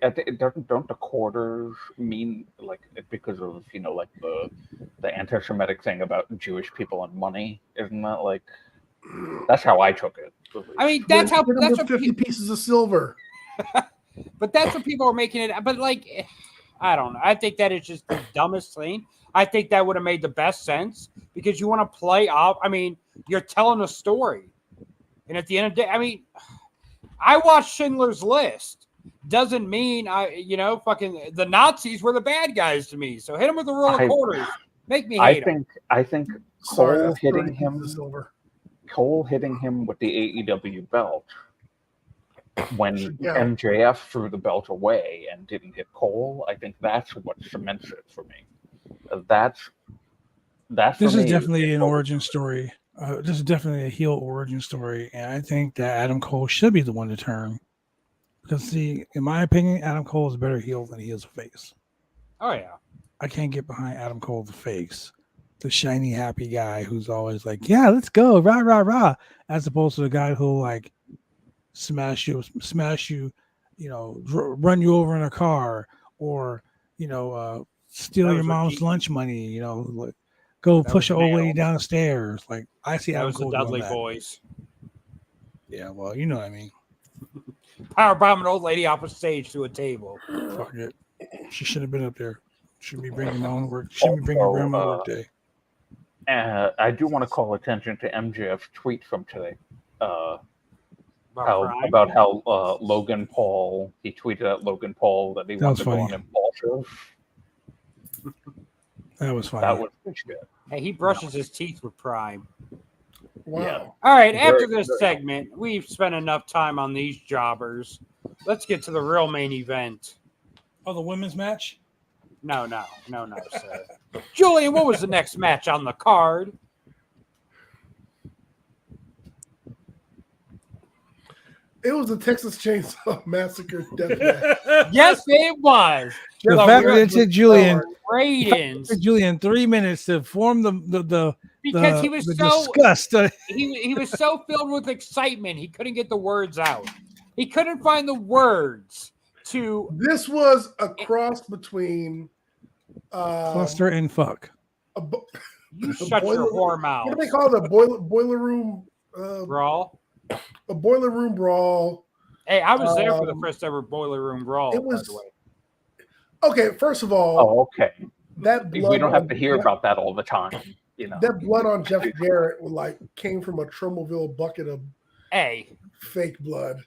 don't the quarters mean like because of like the anti-Semitic thing about Jewish people and money? Isn't that like that's how I took it? I mean, that's how. Hit him That's with what 50 pieces of silver. But that's what people are making it. But like, I don't know. I think that is just the dumbest thing. I think that would have made the best sense because you want to play off. I mean, you're telling a story, and at the end of the day, I mean, I watched Schindler's List. Doesn't mean fucking the Nazis were the bad guys to me. So hit him with a roll of quarters. Make me hate him. I think Sorry, Cole that's hitting 30 him. pieces of silver. Cole hitting him with the AEW belt when Yeah. MJF threw the belt away and didn't hit Cole. I think that's what cements it for me. That's This is definitely an origin story. This is definitely a heel origin story, and I think that Adam Cole should be the one to turn. Because, see, in my opinion, Adam Cole is a better heel than he is a face. Oh yeah, I can't get behind Adam Cole the face, the shiny, happy guy who's always like, "Yeah, let's go, rah rah rah," as opposed to the guy who like smash you, run you over in a car, or steal That your was what mom's G- lunch money, like go That push was an old lady male. down the stairs. Like I see that Adam was the Cole doing Dudley that. Boys. Yeah, well, you know what I mean. Power bomb an old lady off a stage to a table. Fuck it. She should have been up there. Shouldn't be bringing my own work. Shouldn't be bringing grandma work day. I do want to call attention to MJF's tweet from today. About how Logan Paul, he tweeted at Logan Paul that he wanted to go on Impulsive. That was funny. That was good shit. Hey, he brushes his teeth with Prime. Wow. Yeah. All right, Very- after this very segment, we've spent enough time on these jobbers. Let's get to the real main event. Oh, the women's match? No, sir. Julian, what was the next match on the card? It was the Texas Chainsaw Massacre death match. Yes, it was. The The fact that real- it took Julian, Ratings. 3 minutes to form the Because he was so disgust. he was so filled with excitement, he couldn't get the words out. He couldn't find the words to. This was a cross between Cluster and fuck. You shut your whore mouth. What do they call it? A boiler room Brawl. a boiler room brawl. Hey, I was there for the first ever boiler room brawl. It was by the way. okay. First of all, Oh, okay. that blood We don't have on to hear Jeff- about that all the time. that blood on Jeff Jarrett came from a Trumbullville bucket of Hey, fake blood.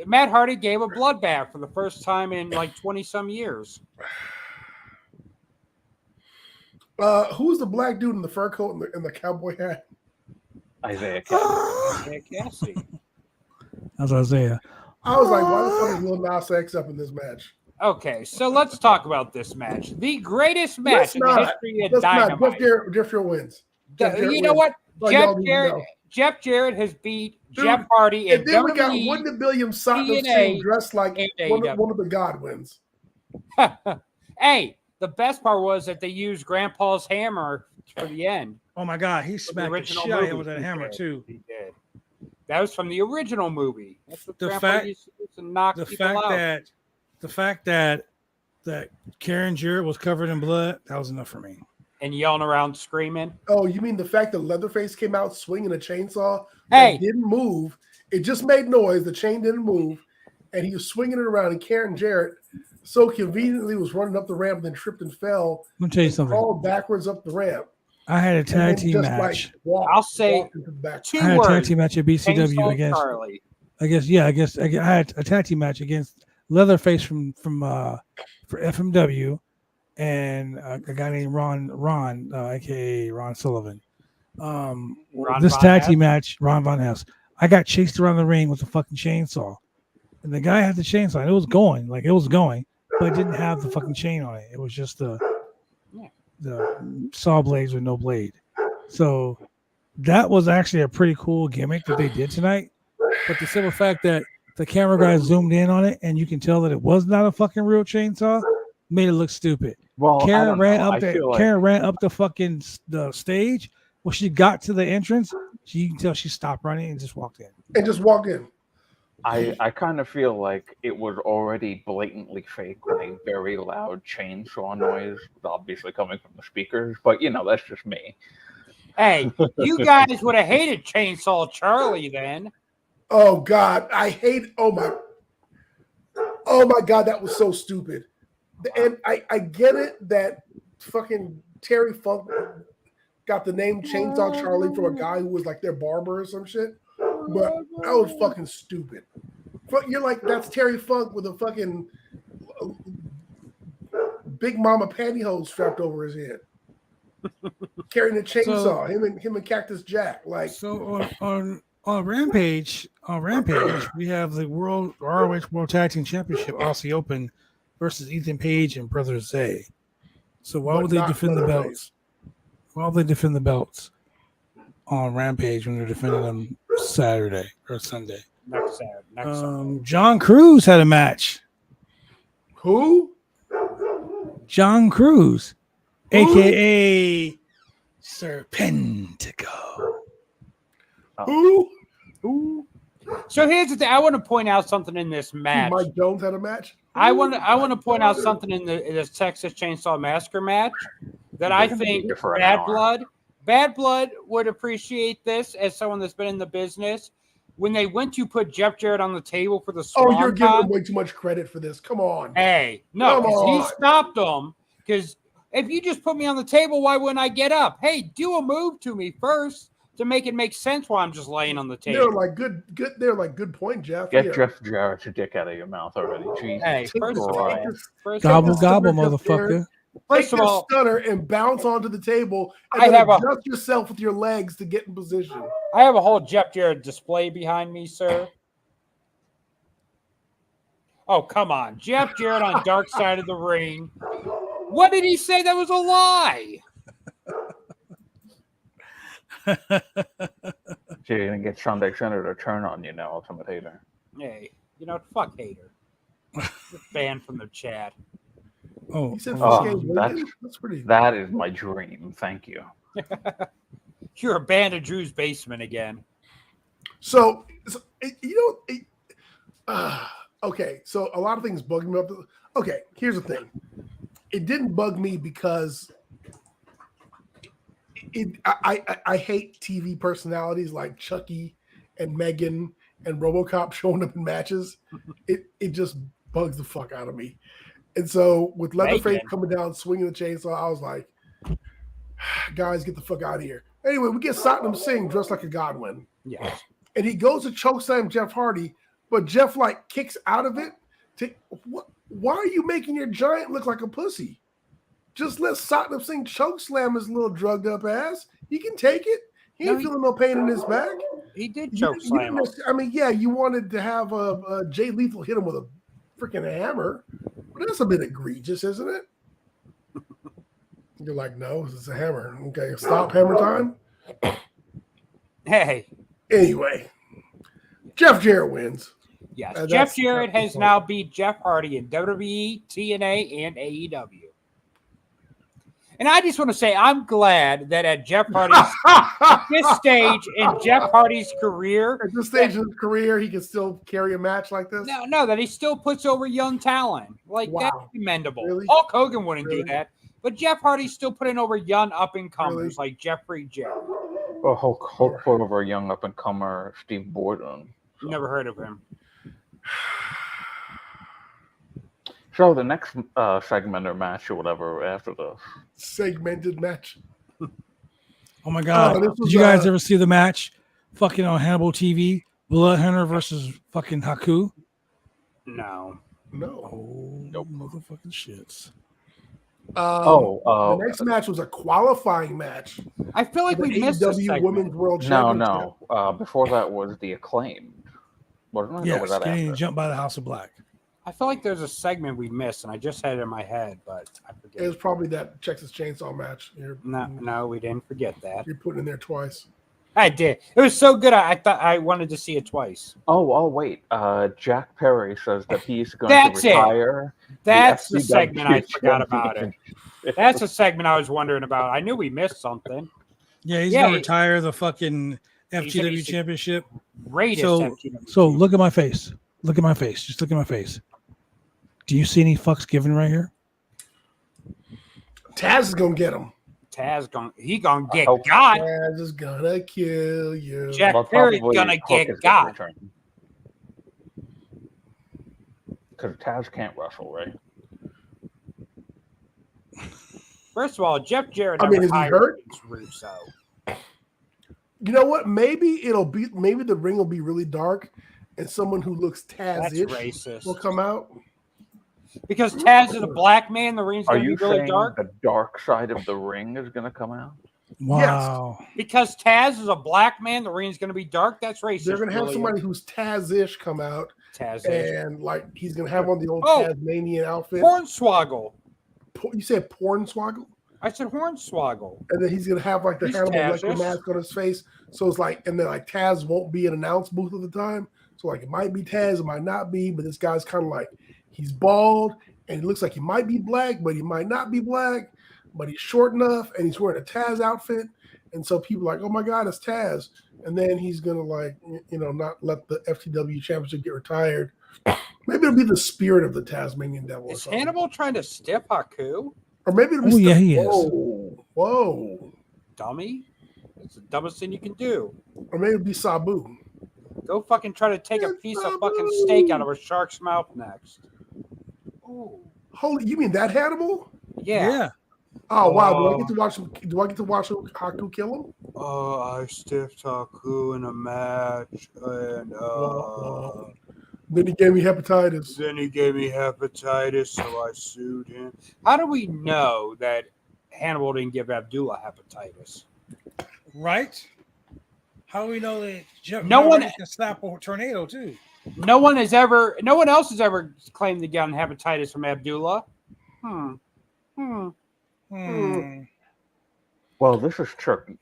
Matt Hardy gave a bloodbath for the first time in like 20 some years. Who's the black dude in the fur coat and the cowboy hat? Isaiah Cassidy. Nick Cassidy. That's Isaiah. I was like, why the fuck is Lil Nas X up in this match? Okay, so let's talk about this match. The greatest match in the history of Let's not. Dynamite. Jeff Jarrett wins. Jeff Jarrett You know wins. what? That's all y'all need to know. Jeff Jarrett has beat Dude, Jeff Hardy in And then we got WWE. Wyndham Williams Sotno TNA, dressed like and one of the Godwins. Hey, the best part was that they used Grandpa's hammer for the end. Oh my God, he The smacked the original shit out of him movie. with that He hammer did. too. He did. That was from the original movie. That's what The Grandpa fact- used to do to knock The people fact out. that Karen Jarrett was covered in blood, that was enough for me. and yelling around, screaming. Oh, you mean the fact that Leatherface came out swinging a chainsaw Hey. that didn't move? It just made noise. The chain didn't move, and he was swinging it around. And Karen Jarrett so conveniently was running up the ramp, and then tripped and fell. Let me tell you and something. Crawled backwards up the ramp. I had a tag and then team just, match. I'll say walked into the back. 2 I had a words. tag team match at BCW Chainsaw against. Charlie. I had a tag team match against Leatherface from for FMW and a guy named Ron, aka Ron Sullivan. This Von tag Hess? team match, Ron Von Hess. I got chased around the ring with a fucking chainsaw, and the guy had the chainsaw. And it was going, but it didn't have the fucking chain on it. It was just the saw blades with no blade. So that was actually a pretty cool gimmick that they did tonight. But the simple fact that the camera guy zoomed in on it and you can tell that it was not a fucking real chainsaw made it look stupid. Well, Karen ran know. up the fucking the stage. When she got to the entrance, you can tell she stopped running and just walked in. I kind of feel like it was already blatantly fake with a very loud chainsaw noise, obviously coming from the speakers. But that's just me. Hey, you guys would have hated Chainsaw Charlie then. Oh God, I hate. Oh my God, that was so stupid. And I get it that fucking Terry Funk got the name Chainsaw Charlie from a guy who was like their barber or some shit, but that was fucking stupid. But you're like, that's Terry Funk with a fucking Big Mama pantyhose strapped over his head, carrying a chainsaw. Him and Cactus Jack. Like, so on Rampage, we have the ROH World Tag Team Championship, Aussie Open, versus Ethan Page and Brother Zay. So why would they defend the belts? Why would they defend the belts on Rampage when they're defending them Saturday or Sunday? Next Saturday. John Cruz had a match. Who? John Cruz, aka Serpentico. Who? So here's the thing. I want to point out something in this match. Mike Jones had a match. I want to point out something in this Texas Chainsaw Massacre match that I think Bad Blood would appreciate this as someone that's been in the business. When they went to put Jeff Jarrett on the table for the Swan you're giving him way too much credit for this. Come on. Hey, no, he stopped him because if you just put me on the table, why wouldn't I get up? Hey, do a move to me first to make it make sense while I'm just laying on the table. They're like good point, Jeff. Get Jeff Jarrett's dick out of your mouth already. Jesus. Hey, first of all, gobble, motherfucker. First of all, stunner and bounce onto the table and adjust yourself with your legs to get in position. I have a whole Jeff Jarrett display behind me, sir. Oh, come on. Jeff Jarrett on Dark Side of the Ring. What did he say? That was a lie. So you're going to get Sunday Center to turn on you now, Ultimate Hater. Hey, fuck Hater. Banned from the chat. That is my dream. Thank you. You're banned of Drew's basement again. So okay. So a lot of things bug me up. Okay, here's the thing. It didn't bug me because I hate TV personalities like Chucky and Megan and RoboCop showing up in matches. It just bugs the fuck out of me. And so with Leatherface coming down, swinging the chainsaw, I was like, guys, get the fuck out of here. Anyway, we get Satnam Singh dressed like a Godwin. Yes. And he goes to chokeslam Jeff Hardy, but Jeff kicks out of it. Why are you making your giant look like a pussy? Just let Satnam Singh chokeslam his little drugged up ass. He can take it. He ain't feeling no pain in his back. He did chokeslam him. I mean, yeah, you wanted to have Jay Lethal hit him with a freaking hammer. But that's a bit egregious, isn't it? You're like, no, it's a hammer. Okay, stop hammer time. Hey. Anyway, Jeff Jarrett wins. Yes, Jeff Jarrett has now beat Jeff Hardy in WWE, TNA, and AEW. And I just want to say I'm glad that at Jeff Hardy's at this stage in Jeff Hardy's career, at this stage of his career, he can still carry a match like this. No, that he still puts over young talent. Like that's commendable. Really? Hulk Hogan wouldn't do that. But Jeff Hardy's still putting over young up-and-comers Really? like Jeffrey Jarrett. Well, Hulk put over a young up-and-comer, Steve Borden. So. Never heard of him. So the next segment or match or whatever after this. Segmented match. Oh my God! this was, Did you guys ever see the match? Fucking on Hannibal TV, Blood Hunter versus fucking Haku. No. No. Oh, Nope. motherfucking shits. The next match was a qualifying match. I feel like for the we missed a AEW segment. Women's World No, Championship. no. Before that was the Acclaimed. Wasn't it? Or Yes, was that getting after? jumped by the House of Black. I feel like there's a segment we missed, and I just had it in my head, but I forget. It was probably that Texas Chainsaw match. No, we didn't forget that. You're putting in there twice. I did. It was so good. I thought I wanted to see it twice. Oh, wait. Jack Perry says that he's going That's to it. retire. That's the FCW segment I forgot about it. championship. That's a segment I was wondering about. I knew we missed something. Yeah, he's Yeah, gonna he- retire the fucking FTW he's- championship. Greatest So, FTW. so look at my face. Look at my face. Just look at my face. Do you see any fucks given right here? Taz is gonna get him. Taz gonna get hope- got. Taz is gonna kill you. Jack Well, Perry's probably gonna Hook get is gonna got. return. Because Taz can't wrestle, right? First of all, Jeff Jarrett. I mean, never is he hired hurt? against Russo. You know what? Maybe the ring will be really dark, and someone who looks That's Taz-ish racist. will come out. Because Taz is a black man, the ring's Are gonna be you really saying dark. the dark side of the ring is going to come out? Wow. Because Taz is a black man, the ring's gonna be dark. That's racist. They're gonna have William. somebody who's Taz-ish come out, Taz is. and like he's gonna have on the old Oh. Tasmanian outfit. Hornswoggle. You said Pornswoggle? I said Hornswoggle. And then he's gonna have like the He's Hannibal Lecter Taz-ish. mask on his face. So it's like, and then like Taz won't be an announce booth at the time. So like it might be Taz, it might not be, but this guy's kind of like he's bald and he looks like he might be black, but he might not be black, but he's short enough and he's wearing a Taz outfit. And so people are like, oh my God, it's Taz. And then he's gonna like, not let the FTW championship get retired. Maybe it'll be the spirit of the Tasmanian Devil. Or Is something. Hannibal trying to stiff Haku? Or maybe it'll be Oh, yeah, he is. Whoa. Dummy. It's the dumbest thing you can do. Or maybe it'll be Sabu. Go fucking try to take a It's piece of Sabu. fucking steak out of a shark's mouth next. Ooh. Holy, you mean that Hannibal? Yeah. Oh wow! Do I Oh. get to watch him? Do I get to watch Haku kill him? Oh, I stiffed Haku in a match, and Then he gave me hepatitis. then he gave me hepatitis, so I sued him. How do we know that Hannibal didn't give Abdullah hepatitis? Right? How do we know that Jeff No one- can slap a tornado too? No one else has ever claimed to get hepatitis from Abdullah. Well, this is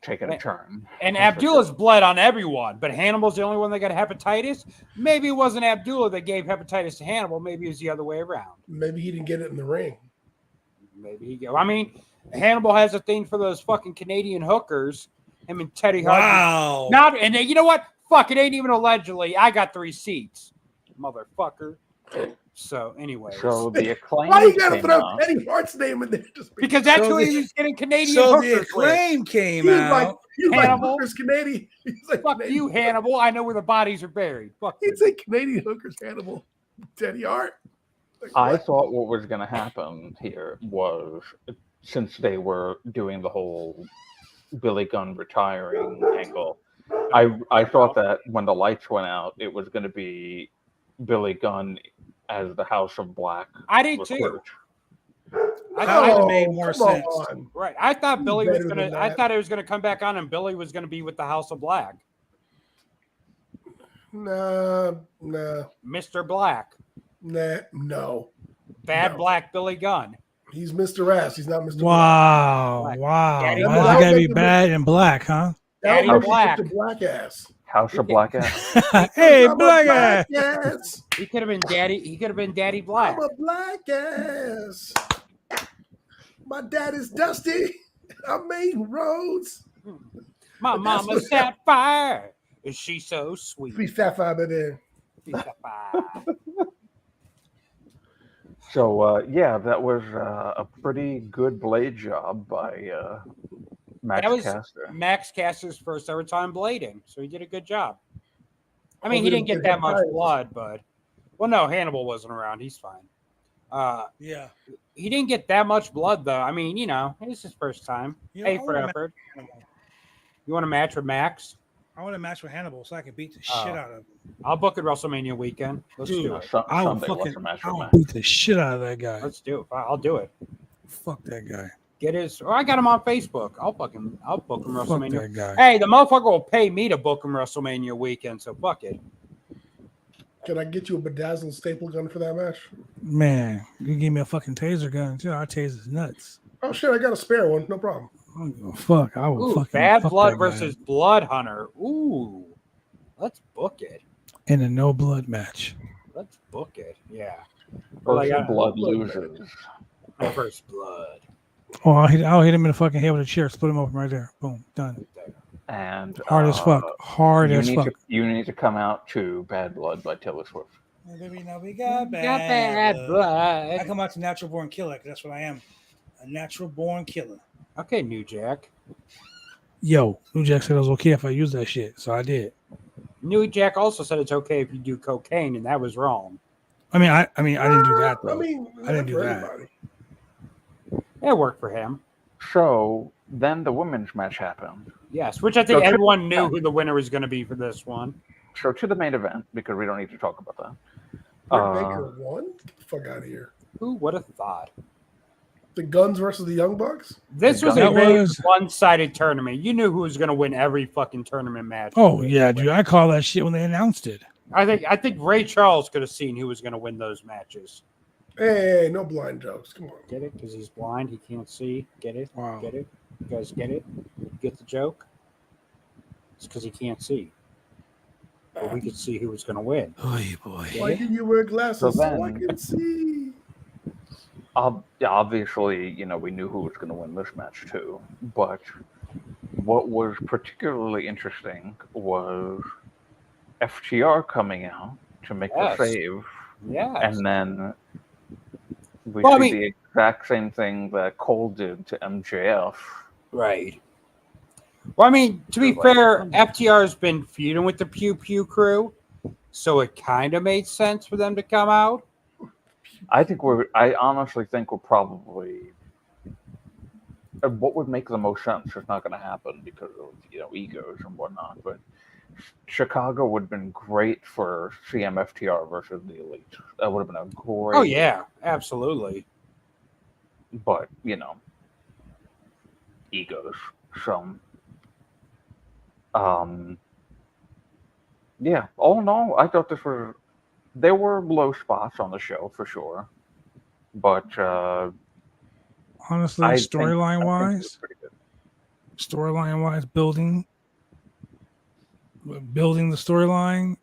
taking a turn. And Abdullah's bled on everyone, but Hannibal's the only one that got hepatitis. Maybe it wasn't Abdullah that gave hepatitis to Hannibal. Maybe it was the other way around. Maybe he didn't get it in the ring. Maybe he go. I mean, Hannibal has a thing for those fucking Canadian hookers. Him and Teddy Hart. Wow. And you know what? Fuck, it ain't even allegedly. I got the receipts, motherfucker. So anyway, So the Acclaimed Why you gotta came throw out. Teddy Hart's name in there? Just because that's So who he the- was getting Canadian So the hookers with. Acclaim came He's out. like Hannibal. hookers Canadian. He's like Fuck Canadian. you, Hannibal. I know where the bodies are buried. Fuck you. He'd say Canadian hookers Hannibal. Teddy Hart. Like, I what? thought what was going to happen here was, since they were doing the whole Billy Gunn retiring angle, I thought that when the lights went out, it was going to be Billy Gunn as the House of Black. I did too. recruit. I That would thought, have made more come sense. on. right. I thought Billy was Better gonna. than I that. thought it was gonna come back on, and Billy was gonna be with the House of Black, Nah, Mr. Black, no. bad No. Black Billy Gunn. He's Mr. Ass. He's not Mr. Wow. Black. Wow. Daddy Why Black. does it gotta be bad and black, huh? Black. Daddy That was Black. Mr. Black Ass. House of Black ass. Hey, I'm a black ass. ass. He could have been Daddy. He could have been Daddy Black. I'm a black ass. My dad is Dusty. I'm making roads. My That's mama what- Sapphire. Is she so sweet? Be Sapphire, baby. Sapphire. So yeah, that was a pretty good blade job by Max That was Caster. Max Caster's first ever time blading, so he did a good job. I mean, Hope he he didn't get didn't that get much hepatitis. blood, but no, Hannibal wasn't around. He's fine. Yeah. He didn't get that much blood though. I mean, it's his first time. You know, A I for want to effort. Hannibal. You want to match with Max? I want to match with Hannibal so I can beat the shit out of him. I'll book it WrestleMania weekend. Let's Dude, do it. I will Sunday, fucking, what's the match I with will Max? beat the shit out of that guy. Let's do it. I'll do it. Fuck that guy. Get his. Or I got him on Facebook. I'll book him Fuck WrestleMania. that guy. Hey, the motherfucker will pay me to book him WrestleMania weekend. So fuck it. Can I get you a bedazzled staple gun for that match? Man, you give me a fucking taser gun too. I'll tase his nuts. Oh shit, I got a spare one. No problem. I don't give a fuck. I will Ooh, fucking Bad fuck Blood that guy versus Blood Hunter. Ooh, let's book it. in a no blood match. Let's book it. Yeah. First Like, blood loses. First Blood. Oh, I'll hit him in the fucking head with a chair. Split him open right there. Boom, done. And Hard as fuck. Hard as fuck. You need to come out to Bad Blood by Taylor Swift. Baby, now we got Bad I Blood. come out to natural born killer because that's what I am. A natural born killer. Okay, New Jack. Yo, New Jack said it was okay if I use that shit, so I did. New Jack also said it's okay if you do cocaine, and that was wrong. I mean, I didn't do that though. I mean, I didn't do for that. anybody. It worked for him. So then the women's match happened. Yes, which I think So- everyone knew who the winner was going to be for this one. So to the main event, because we don't need to talk about that. Britt Baker won? Get the fuck out of here. Who would have thought? The Guns versus the Young Bucks? This was a That very was- one-sided tournament. You knew who was going to win every fucking tournament match. Oh yeah, dude, I call that shit when they announced it. I think Ray Charles could have seen who was going to win those matches. Hey, no blind jokes. Come on. Get it? Because he's blind, he can't see. Get it? Wow. Get it? You guys get it? Get the joke? It's because he can't see. But we could see who was going to win. Oh boy. Why did you wear glasses so I then- can see? Yeah, obviously, we knew who was going to win this match too. But what was particularly interesting was FTR coming out to make Yes. the save, Yeah. and then we Well, I see mean- the exact same thing that Cole did to MJF. Right. Well, I mean, to be Like- fair, FTR has been feuding with the Pew Pew crew, so it kind of made sense for them to come out. I honestly think we're probably. What would make the most sense is not going to happen because of egos and whatnot. But Chicago would have been great for CMFTR versus the Elite. That would have been a great. Oh yeah, absolutely. But egos. So, yeah. All in all, I thought this was. There were low spots on the show for sure, but Honestly, I think it storyline was wise, pretty good. building the storyline.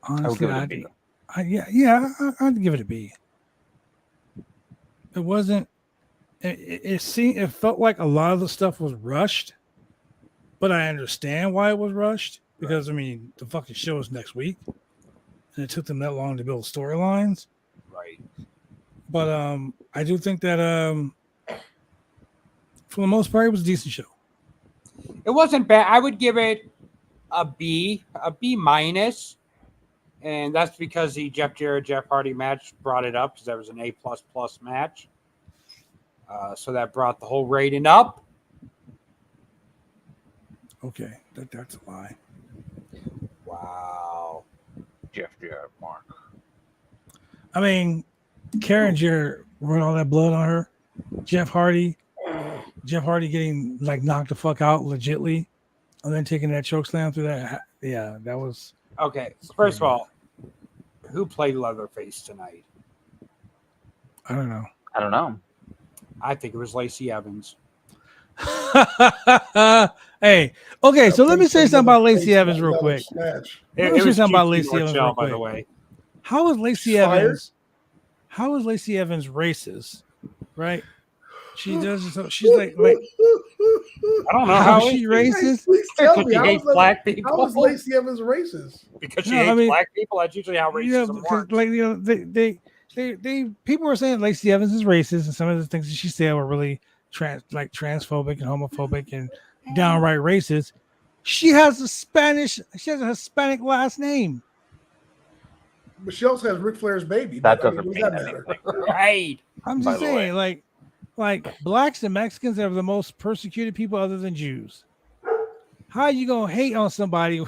Honestly, give it a B. I'd give it a B. It wasn't. It felt like a lot of the stuff was rushed, but I understand why it was rushed because the fucking show is next week, and it took them that long to build storylines. Right. But I do think that for the most part, it was a decent show. It wasn't bad. I would give it a B minus, and that's because the Jeff Jarrett Jeff Hardy match brought it up because that was an A++ match. So that brought the whole rating up. Okay, that's a lie. Wow. Jeff Jarrett, Mark. I mean, Karen Jarrett run all that blood on her. Jeff Hardy getting knocked the fuck out legitly, and then taking that choke slam through that. Yeah, that was. Okay. First of all, who played Leatherface tonight? I don't know. I don't know. I think it was Lacey Evans. Hey, okay, so let me say something about Lacey Evans real quick. Snatch. Let me say was something about GT Lacey Evans Martel, real by the quick. way. How is Lacey Fired? Evans? How is Lacey Evans racist? Right? She does. So she's like, I don't know how how is she is racist? Please tell Because me, she hates black how people. is Lacey Evans racist? Because she No, I hates mean, black people. That's usually how You know, racism because works. like they people were saying Lacey Evans is racist, and some of the things that she said were really transphobic and homophobic and downright racist. She has a Hispanic last name. But she also has Ric Flair's baby. That But, I mean, doesn't what does mean that matter? anything. Right. I'm By just the way. saying, like blacks and Mexicans are the most persecuted people other than Jews. How are you gonna hate on somebody?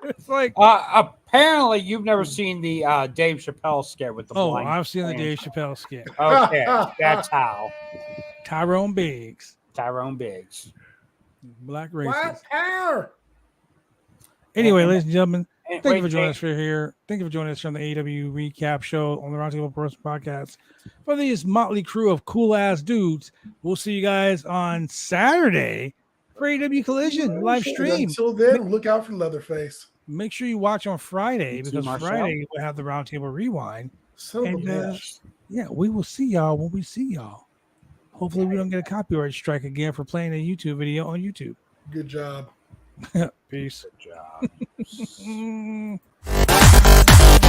It's like, Apparently, you've never seen the Dave Chappelle skit with the blind. I've seen the man. Dave Chappelle skit. Okay, that's how. Tyrone Biggs, Tyrone Biggs. black Black racist. power. Anyway, And- ladies and gentlemen, and thank you wait, for joining Jay- us for here. Thank you for joining us on the AEW recap show on the Roundtable Pro Wrestling Podcast. For this motley crew of cool ass dudes, we'll see you guys on Saturday for AEW Collision live And stream. until then, look out for Leatherface. Make sure you watch on Friday You see because Marcel? Friday we'll have the Roundtable Rewind. Son of a And, bitch. Yeah, we will see y'all when we see y'all. Hopefully, we don't get a copyright strike again for playing a YouTube video on YouTube. Good job. Peace. Good job. Mm.